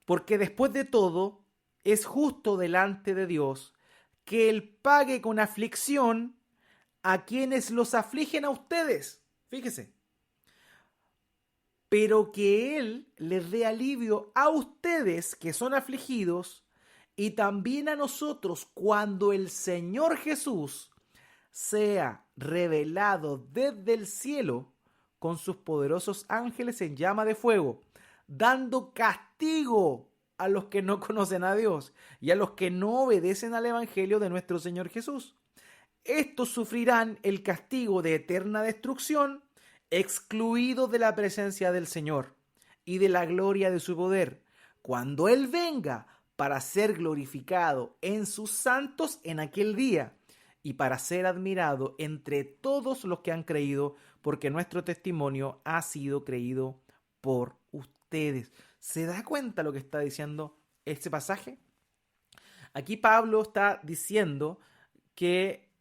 Porque después de todo, es justo delante de Dios que Él pague con aflicción a quienes los afligen a ustedes. Fíjese. Pero que Él les dé alivio a ustedes que son afligidos y también a nosotros cuando el Señor Jesús sea revelado desde el cielo con sus poderosos ángeles en llama de fuego, dando castigo a los que no conocen a Dios y a los que no obedecen al Evangelio de nuestro Señor Jesús. Estos sufrirán el castigo de eterna destrucción, excluidos de la presencia del Señor y de la gloria de su poder, cuando Él venga para ser glorificado en sus santos en aquel día y para ser admirado entre todos los que han creído, porque nuestro testimonio ha sido creído por ustedes. ¿Se da cuenta lo que está diciendo este pasaje? Aquí Pablo está diciendo que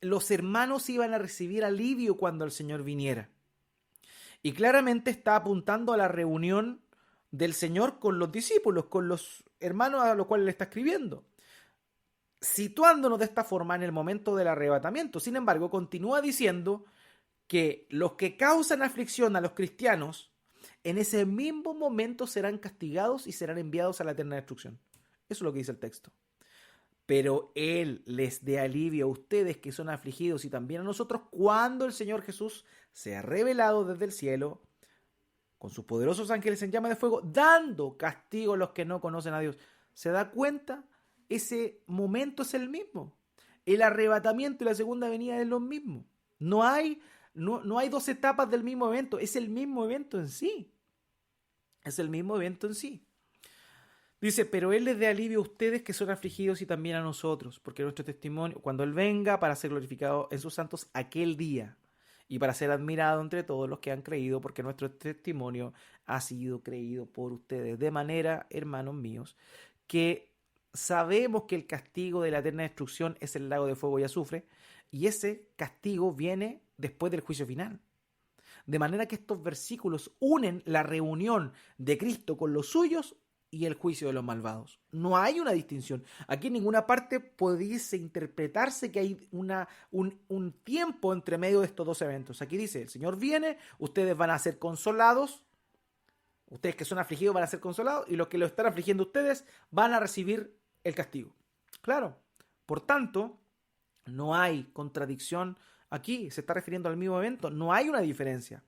los hermanos iban a recibir alivio cuando el Señor viniera. Y claramente está apuntando a la reunión del Señor con los discípulos, con los hermanos a los cuales le está escribiendo, situándonos de esta forma en el momento del arrebatamiento. Sin embargo, continúa diciendo que los que causan aflicción a los cristianos, en ese mismo momento serán castigados y serán enviados a la eterna destrucción. Eso es lo que dice el texto. Pero Él les dé alivio a ustedes que son afligidos y también a nosotros cuando el Señor Jesús sea revelado desde el cielo con sus poderosos ángeles en llama de fuego, dando castigo a los que no conocen a Dios. ¿Se da cuenta? Ese momento es el mismo. El arrebatamiento y la segunda venida es lo mismo. No hay dos etapas del mismo evento, es el mismo evento en sí. Es el mismo evento en sí. Dice, pero Él les dé alivio a ustedes que son afligidos y también a nosotros, porque nuestro testimonio, cuando Él venga para ser glorificado en sus santos aquel día y para ser admirado entre todos los que han creído, porque nuestro testimonio ha sido creído por ustedes. De manera, hermanos míos, que sabemos que el castigo de la eterna destrucción es el lago de fuego y azufre, y ese castigo viene después del juicio final. De manera que estos versículos unen la reunión de Cristo con los suyos y el juicio de los malvados. No hay una distinción. Aquí en ninguna parte pudiese interpretarse que hay un tiempo entre medio de estos dos eventos. Aquí dice, el Señor viene, ustedes van a ser consolados, ustedes que son afligidos van a ser consolados, y los que lo están afligiendo ustedes van a recibir el castigo. Claro, por tanto, no hay contradicción aquí, se está refiriendo al mismo evento, no hay una diferencia.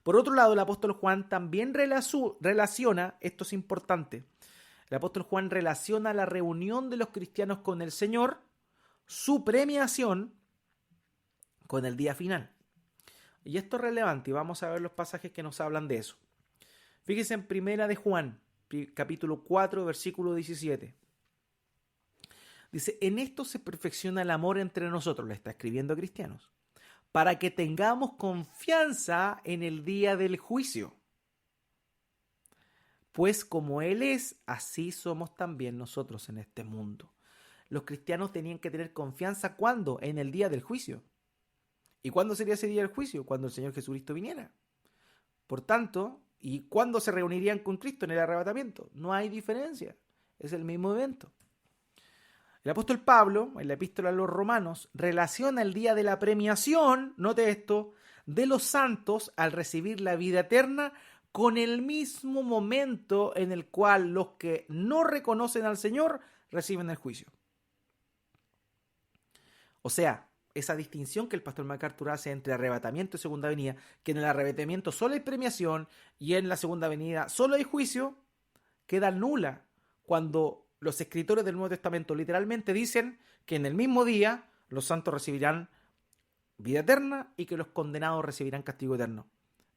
Por otro lado, el apóstol Juan también relaciona, esto es importante, el apóstol Juan relaciona la reunión de los cristianos con el Señor su premiación con el día final. Y esto es relevante y vamos a ver los pasajes que nos hablan de eso. Fíjense en Primera de Juan, capítulo 4, versículo 17. Dice, en esto se perfecciona el amor entre nosotros, le está escribiendo a cristianos, para que tengamos confianza en el día del juicio. Pues como Él es, así somos también nosotros en este mundo. Los cristianos tenían que tener confianza, ¿cuándo? En el día del juicio. ¿Y cuándo sería ese día del juicio? Cuando el Señor Jesucristo viniera. Por tanto, ¿y cuándo se reunirían con Cristo en el arrebatamiento? No hay diferencia. Es el mismo evento. El apóstol Pablo, en la epístola a los Romanos, relaciona el día de la premiación, note esto, de los santos al recibir la vida eterna con el mismo momento en el cual los que no reconocen al Señor reciben el juicio. O sea, esa distinción que el pastor MacArthur hace entre arrebatamiento y segunda venida, que en el arrebatamiento solo hay premiación y en la segunda venida solo hay juicio, queda nula cuando los escritores del Nuevo Testamento literalmente dicen que en el mismo día los santos recibirán vida eterna y que los condenados recibirán castigo eterno.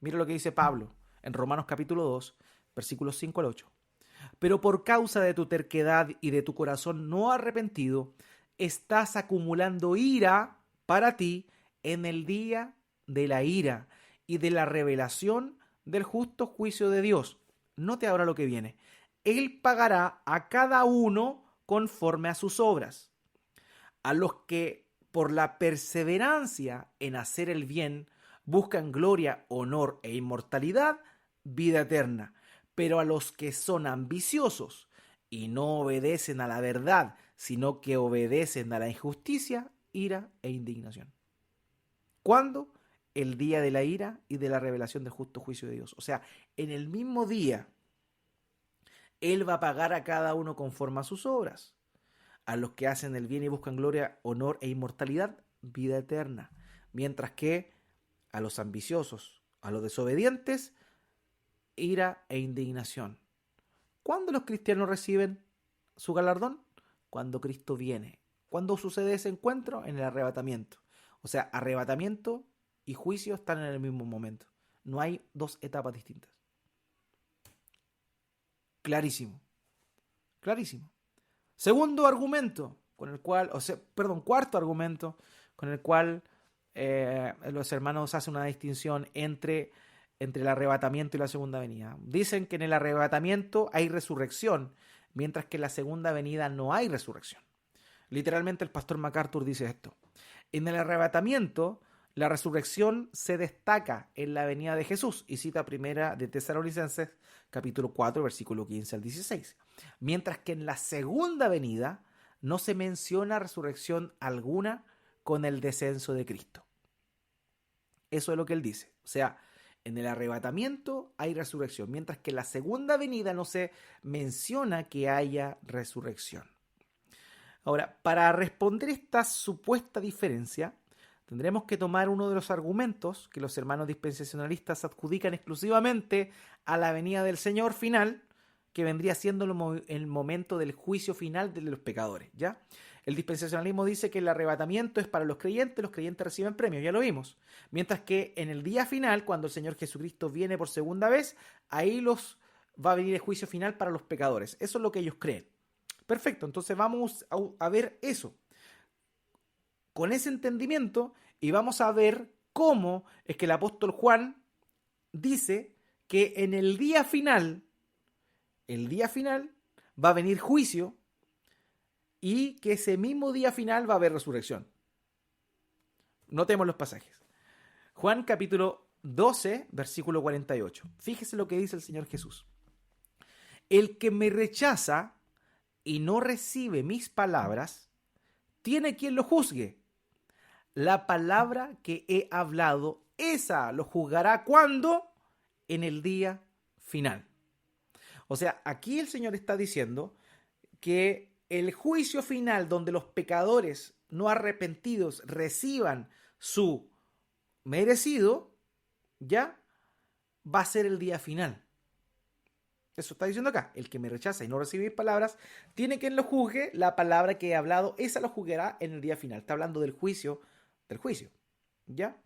Mira lo que dice Pablo en Romanos capítulo 2, versículos 5 al 8. Pero por causa de tu terquedad y de tu corazón no arrepentido, estás acumulando ira para ti en el día de la ira y de la revelación del justo juicio de Dios. Note ahora lo que viene. Él pagará a cada uno conforme a sus obras. A los que por la perseverancia en hacer el bien buscan gloria, honor e inmortalidad, vida eterna. Pero a los que son ambiciosos y no obedecen a la verdad, sino que obedecen a la injusticia, ira e indignación. ¿Cuándo? El día de la ira y de la revelación del justo juicio de Dios. O sea, en el mismo día, Él va a pagar a cada uno conforme a sus obras. A los que hacen el bien y buscan gloria, honor e inmortalidad, vida eterna. Mientras que a los ambiciosos, a los desobedientes, ira e indignación. ¿Cuándo los cristianos reciben su galardón? Cuando Cristo viene. ¿Cuándo sucede ese encuentro? En el arrebatamiento. O sea, arrebatamiento y juicio están en el mismo momento. No hay dos etapas distintas. Clarísimo. Clarísimo. Segundo argumento, con el cual, cuarto argumento, con el cual los hermanos hacen una distinción entre el arrebatamiento y la segunda venida. Dicen que en el arrebatamiento hay resurrección, mientras que en la segunda venida no hay resurrección. Literalmente el pastor MacArthur dice esto. En el arrebatamiento, la resurrección se destaca en la venida de Jesús, y cita primera de Tesalonicenses, capítulo 4, versículo 15 al 16. Mientras que en la segunda venida no se menciona resurrección alguna con el descenso de Cristo. Eso es lo que él dice. O sea, en el arrebatamiento hay resurrección, mientras que en la segunda venida no se menciona que haya resurrección. Ahora, para responder esta supuesta diferencia, tendremos que tomar uno de los argumentos que los hermanos dispensacionalistas adjudican exclusivamente a la venida del Señor final, que vendría siendo el momento del juicio final de los pecadores, ¿ya? El dispensacionalismo dice que el arrebatamiento es para los creyentes reciben premios, ya lo vimos. Mientras que en el día final, cuando el Señor Jesucristo viene por segunda vez, ahí va a venir el juicio final para los pecadores. Eso es lo que ellos creen. Perfecto, entonces vamos a ver eso con ese entendimiento y vamos a ver cómo es que el apóstol Juan dice que en el día final va a venir juicio y que ese mismo día final va a haber resurrección. Notemos los pasajes. Juan capítulo 12, versículo 48. Fíjese lo que dice el Señor Jesús. El que me rechaza y no recibe mis palabras, tiene quien lo juzgue. La palabra que he hablado, esa lo juzgará ¿cuándo? En el día final. O sea, aquí el Señor está diciendo que el juicio final donde los pecadores no arrepentidos reciban su merecido, ya va a ser el día final. Eso está diciendo acá. El que me rechaza y no recibe mis palabras, tiene quien lo juzgue. La palabra que he hablado, esa lo juzgará en el día final. Está hablando del juicio, ¿ya?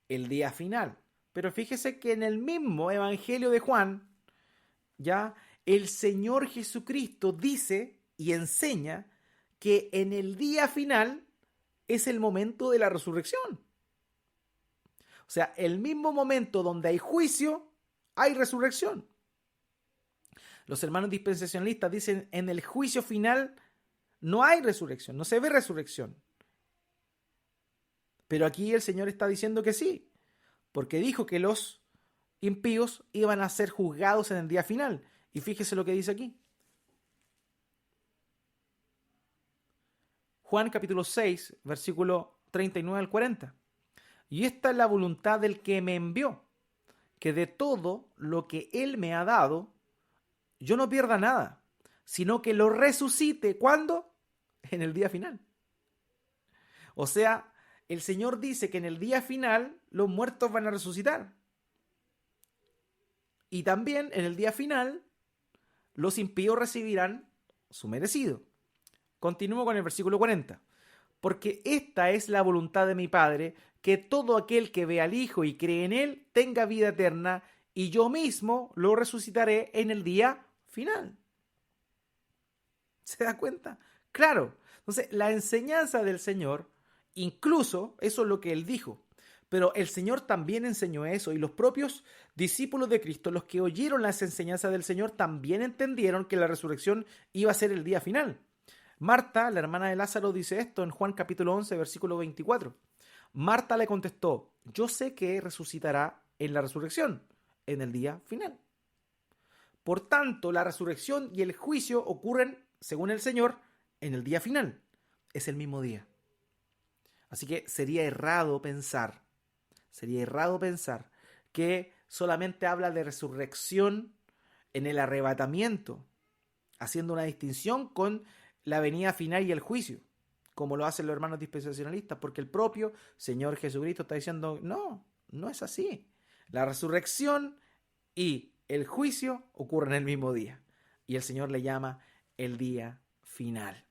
El día final. Pero fíjese que en el mismo Evangelio de Juan, ¿ya? El Señor Jesucristo dice y enseña que en el día final es el momento de la resurrección. O sea, el mismo momento donde hay juicio, hay resurrección. Los hermanos dispensacionalistas dicen en el juicio final no hay resurrección, no se ve resurrección. Pero aquí el Señor está diciendo que sí, porque dijo que los impíos iban a ser juzgados en el día final. Y fíjese lo que dice aquí. Juan capítulo 6, versículo 39 al 40. Y esta es la voluntad del que me envió, que de todo lo que Él me ha dado, yo no pierda nada, sino que lo resucite. ¿Cuándo? En el día final. O sea, el Señor dice que en el día final los muertos van a resucitar. Y también en el día final los impíos recibirán su merecido. Continúo con el versículo 40. Porque esta es la voluntad de mi Padre, que todo aquel que ve al Hijo y cree en Él tenga vida eterna, y yo mismo lo resucitaré en el día final. ¿Se da cuenta? Claro. Entonces, la enseñanza del Señor, incluso eso es lo que Él dijo, pero el Señor también enseñó eso, y los propios discípulos de Cristo, los que oyeron las enseñanzas del Señor, también entendieron que la resurrección iba a ser el día final. Marta, la hermana de Lázaro, dice esto en Juan capítulo 11, versículo 24. Marta le contestó, yo sé que resucitará en la resurrección, en el día final. Por tanto, la resurrección y el juicio ocurren, según el Señor, en el día final. Es el mismo día. Así que sería errado pensar que solamente habla de resurrección en el arrebatamiento, haciendo una distinción con la venida final y el juicio, como lo hacen los hermanos dispensacionalistas, porque el propio Señor Jesucristo está diciendo, no, no es así. La resurrección y el juicio ocurren el mismo día, y el Señor le llama el día final.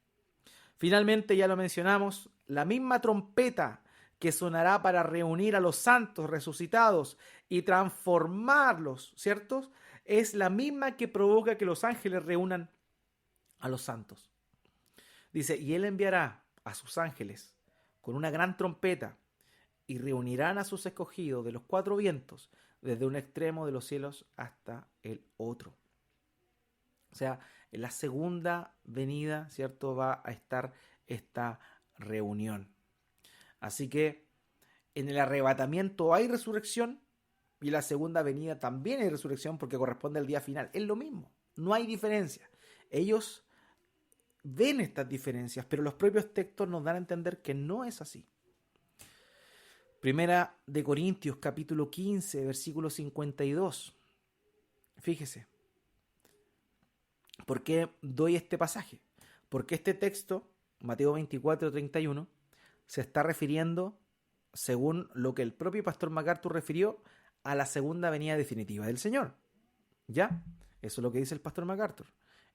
Finalmente, ya lo mencionamos, la misma trompeta que sonará para reunir a los santos resucitados y transformarlos, ¿cierto? Es la misma que provoca que los ángeles reúnan a los santos. Dice, y Él enviará a sus ángeles con una gran trompeta y reunirán a sus escogidos de los cuatro vientos, desde un extremo de los cielos hasta el otro. O sea, en la segunda venida, ¿cierto? Va a estar esta reunión. Así que en el arrebatamiento hay resurrección y en la segunda venida también hay resurrección porque corresponde al día final. Es lo mismo, no hay diferencia. Ellos ven estas diferencias, pero los propios textos nos dan a entender que no es así. Primera de Corintios, capítulo 15, versículo 52. Fíjese. ¿Por qué doy este pasaje? Porque este texto, Mateo 24, 31, se está refiriendo, según lo que el propio pastor MacArthur refirió, a la segunda venida definitiva del Señor. ¿Ya? Eso es lo que dice el pastor MacArthur.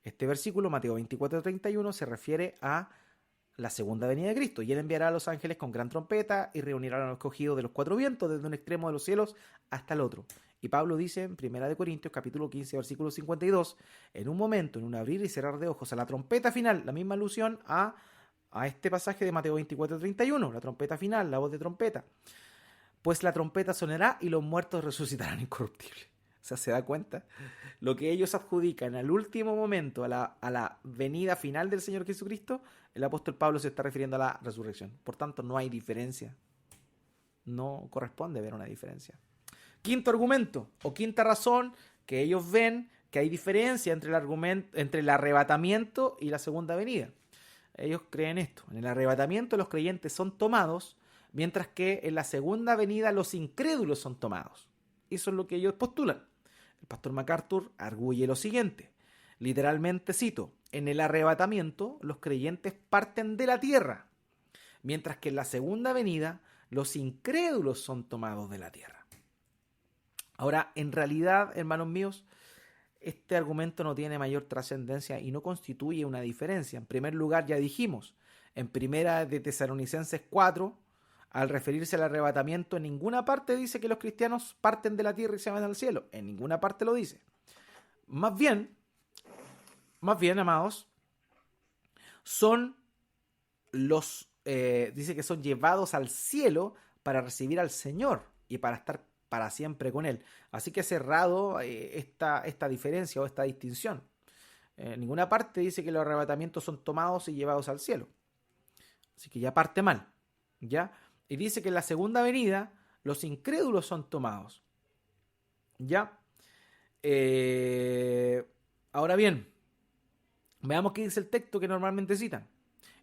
Este versículo, Mateo 24, 31, se refiere a la segunda venida de Cristo. Y Él enviará a los ángeles con gran trompeta y reunirá a los escogidos de los cuatro vientos desde un extremo de los cielos hasta el otro. Y Pablo dice en 1 Corintios capítulo 15, versículo 52, en un momento, en un abrir y cerrar de ojos, a la trompeta final, la misma alusión a este pasaje de Mateo 24, 31, la trompeta final, la voz de trompeta. Pues la trompeta sonará y los muertos resucitarán incorruptibles. O sea, ¿se da cuenta? Lo que ellos adjudican al último momento, a la venida final del Señor Jesucristo, el apóstol Pablo se está refiriendo a la resurrección. Por tanto, no hay diferencia. No corresponde ver una diferencia. Quinto argumento, o quinta razón, que ellos ven que hay diferencia entre el arrebatamiento y la segunda venida. Ellos creen esto. En el arrebatamiento los creyentes son tomados, mientras que en la segunda venida los incrédulos son tomados. Eso es lo que ellos postulan. El pastor MacArthur arguye lo siguiente. Literalmente cito, en el arrebatamiento los creyentes parten de la tierra, mientras que en la segunda venida los incrédulos son tomados de la tierra. Ahora, en realidad, hermanos míos, este argumento no tiene mayor trascendencia y no constituye una diferencia. En primer lugar, ya dijimos, en primera de Tesalonicenses 4, al referirse al arrebatamiento, en ninguna parte dice que los cristianos parten de la tierra y se van al cielo. En ninguna parte lo dice. Más bien, amados, son dice que son llevados al cielo para recibir al Señor y para estar para siempre con Él. Así que he cerrado esta diferencia o esta distinción. En ninguna parte dice que los arrebatamientos son tomados y llevados al cielo. Así que ya parte mal, ¿ya? Y dice que en la segunda venida los incrédulos son tomados, ¿ya? Ahora bien, veamos qué dice el texto que normalmente citan.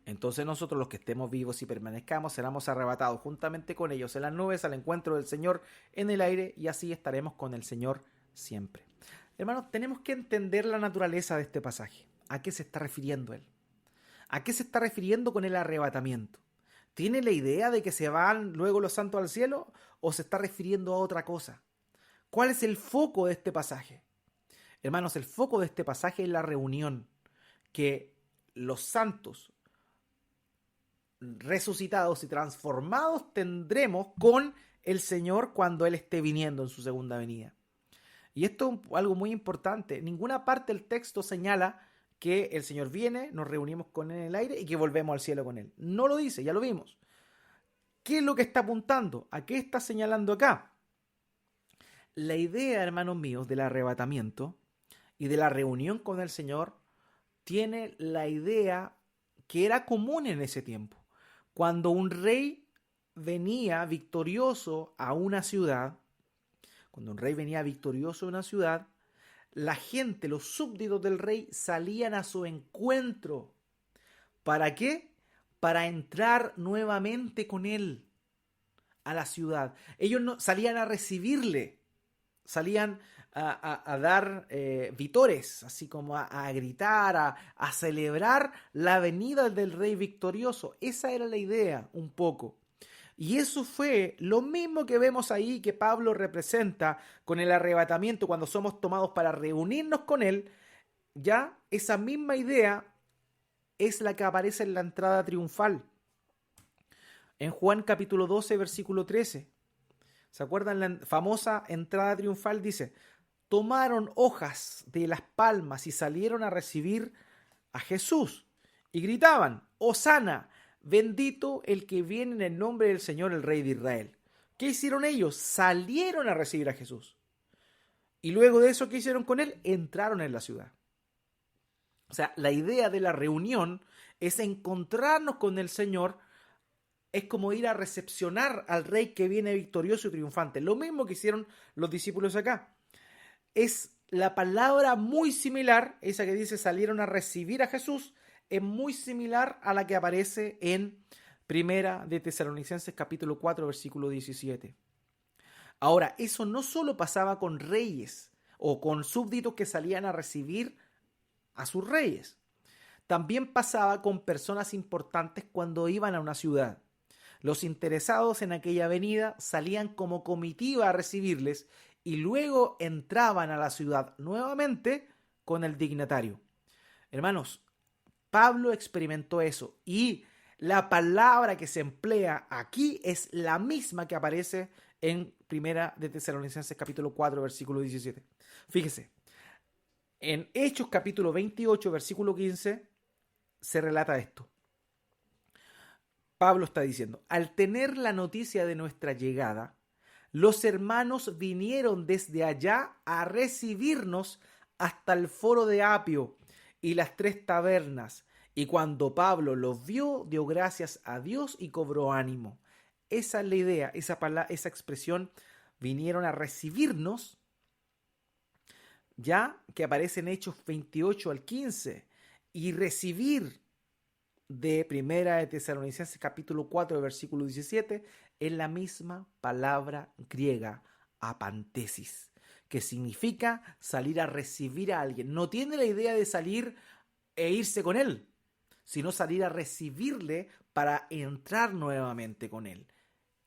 Entonces nosotros los que estemos vivos y permanezcamos seremos arrebatados juntamente con ellos en las nubes al encuentro del Señor en el aire y así estaremos con el Señor siempre. Hermanos, tenemos que entender la naturaleza de este pasaje. ¿A qué se está refiriendo él? ¿A qué se está refiriendo con el arrebatamiento? ¿Tiene la idea de que se van luego los santos al cielo o se está refiriendo a otra cosa? ¿Cuál es el foco de este pasaje? Hermanos, el foco de este pasaje es la reunión que los santos resucitados y transformados tendremos con el Señor cuando Él esté viniendo en su segunda venida. Y esto es algo muy importante. Ninguna parte del texto señala que el Señor viene, nos reunimos con Él en el aire y que volvemos al cielo con Él. No lo dice, ya lo vimos. ¿Qué es lo que está apuntando? ¿A qué está señalando acá? La idea, hermanos míos, del arrebatamiento y de la reunión con el Señor tiene la idea que era común en ese tiempo. Cuando un rey venía victorioso a una ciudad, la gente, los súbditos del rey, salían a su encuentro. ¿Para qué? Para entrar nuevamente con él a la ciudad. Ellos no, salían a recibirle, salían a dar vítores, así como a gritar, a celebrar la venida del rey victorioso. Esa era la idea, un poco. Y eso fue lo mismo que vemos ahí que Pablo representa con el arrebatamiento cuando somos tomados para reunirnos con él. Ya esa misma idea es la que aparece en la entrada triunfal. En Juan capítulo 12, versículo 13. ¿Se acuerdan? La famosa entrada triunfal dice: tomaron hojas de las palmas y salieron a recibir a Jesús y gritaban: Hosana, bendito el que viene en el nombre del Señor, el Rey de Israel. ¿Qué hicieron ellos? Salieron a recibir a Jesús. Y luego de eso, ¿qué hicieron con él? Entraron en la ciudad. O sea, la idea de la reunión es encontrarnos con el Señor. Es como ir a recepcionar al Rey que viene victorioso y triunfante. Lo mismo que hicieron los discípulos acá. Es la palabra muy similar, esa que dice salieron a recibir a Jesús, es muy similar a la que aparece en Primera de Tesalonicenses capítulo 4, versículo 17. Ahora, eso no solo pasaba con reyes o con súbditos que salían a recibir a sus reyes. También pasaba con personas importantes cuando iban a una ciudad. Los interesados en aquella venida salían como comitiva a recibirles y luego entraban a la ciudad nuevamente con el dignatario. Hermanos, Pablo experimentó eso y la palabra que se emplea aquí es la misma que aparece en Primera de Tesalonicenses capítulo 4, versículo 17. Fíjese, en Hechos capítulo 28, versículo 15, se relata esto. Pablo está diciendo: al tener la noticia de nuestra llegada, los hermanos vinieron desde allá a recibirnos hasta el foro de Apio y las 3 tabernas. Y cuando Pablo los vio, dio gracias a Dios y cobró ánimo. Esa es la idea, esa expresión, vinieron a recibirnos, ya que aparece en Hechos 28 al 15. Y recibir de Primera de Tesalonicenses capítulo 4, versículo 17, es la misma palabra griega, apantesis, que significa salir a recibir a alguien. No tiene la idea de salir e irse con él, sino salir a recibirle para entrar nuevamente con él.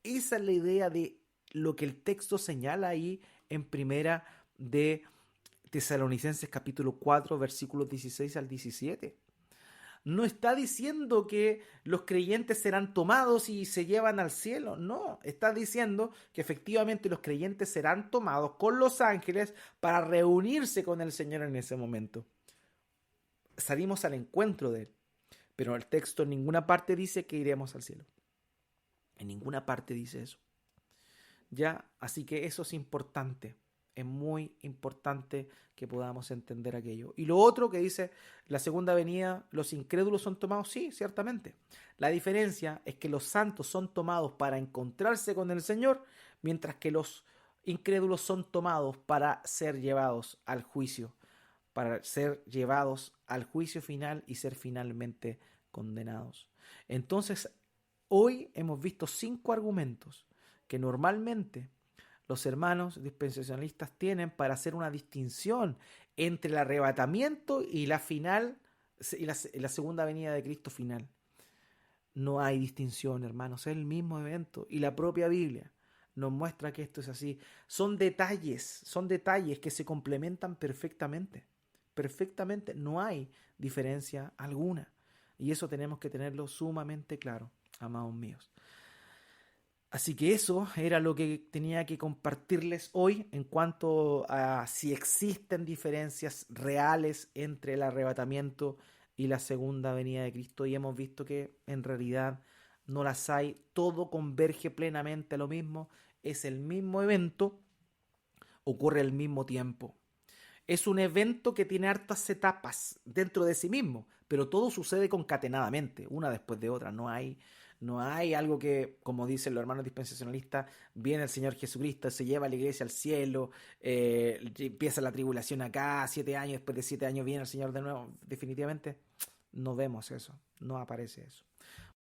Esa es la idea de lo que el texto señala ahí en Primera de Tesalonicenses capítulo 4, versículos 16 al 17. No está diciendo que los creyentes serán tomados y se llevan al cielo. No, está diciendo que efectivamente los creyentes serán tomados con los ángeles para reunirse con el Señor en ese momento. Salimos al encuentro de Él. Pero el texto en ninguna parte dice que iremos al cielo. En ninguna parte dice eso. Ya, así que eso es importante. Es muy importante que podamos entender aquello. Y lo otro que dice la segunda venida, los incrédulos son tomados, sí, ciertamente. La diferencia es que los santos son tomados para encontrarse con el Señor, mientras que los incrédulos son tomados para ser llevados al juicio, para ser llevados al juicio final y ser finalmente condenados. Entonces, hoy hemos visto 5 argumentos que normalmente los hermanos dispensacionalistas tienen para hacer una distinción entre el arrebatamiento y la final y la segunda venida de Cristo final. No hay distinción, hermanos, es el mismo evento y la propia Biblia nos muestra que esto es así. Son detalles que se complementan perfectamente. Perfectamente, no hay diferencia alguna. Y eso tenemos que tenerlo sumamente claro, amados míos. Así que eso era lo que tenía que compartirles hoy en cuanto a si existen diferencias reales entre el arrebatamiento y la segunda venida de Cristo. Y hemos visto que en realidad no las hay. Todo converge plenamente a lo mismo. Es el mismo evento, ocurre al mismo tiempo. Es un evento que tiene hartas etapas dentro de sí mismo, pero todo sucede concatenadamente, una después de otra. No hay algo que, como dicen los hermanos dispensacionalistas, viene el Señor Jesucristo, se lleva a la iglesia al cielo, empieza la tribulación acá, 7 años, después de 7 años viene el Señor de nuevo. Definitivamente no vemos eso, no aparece eso.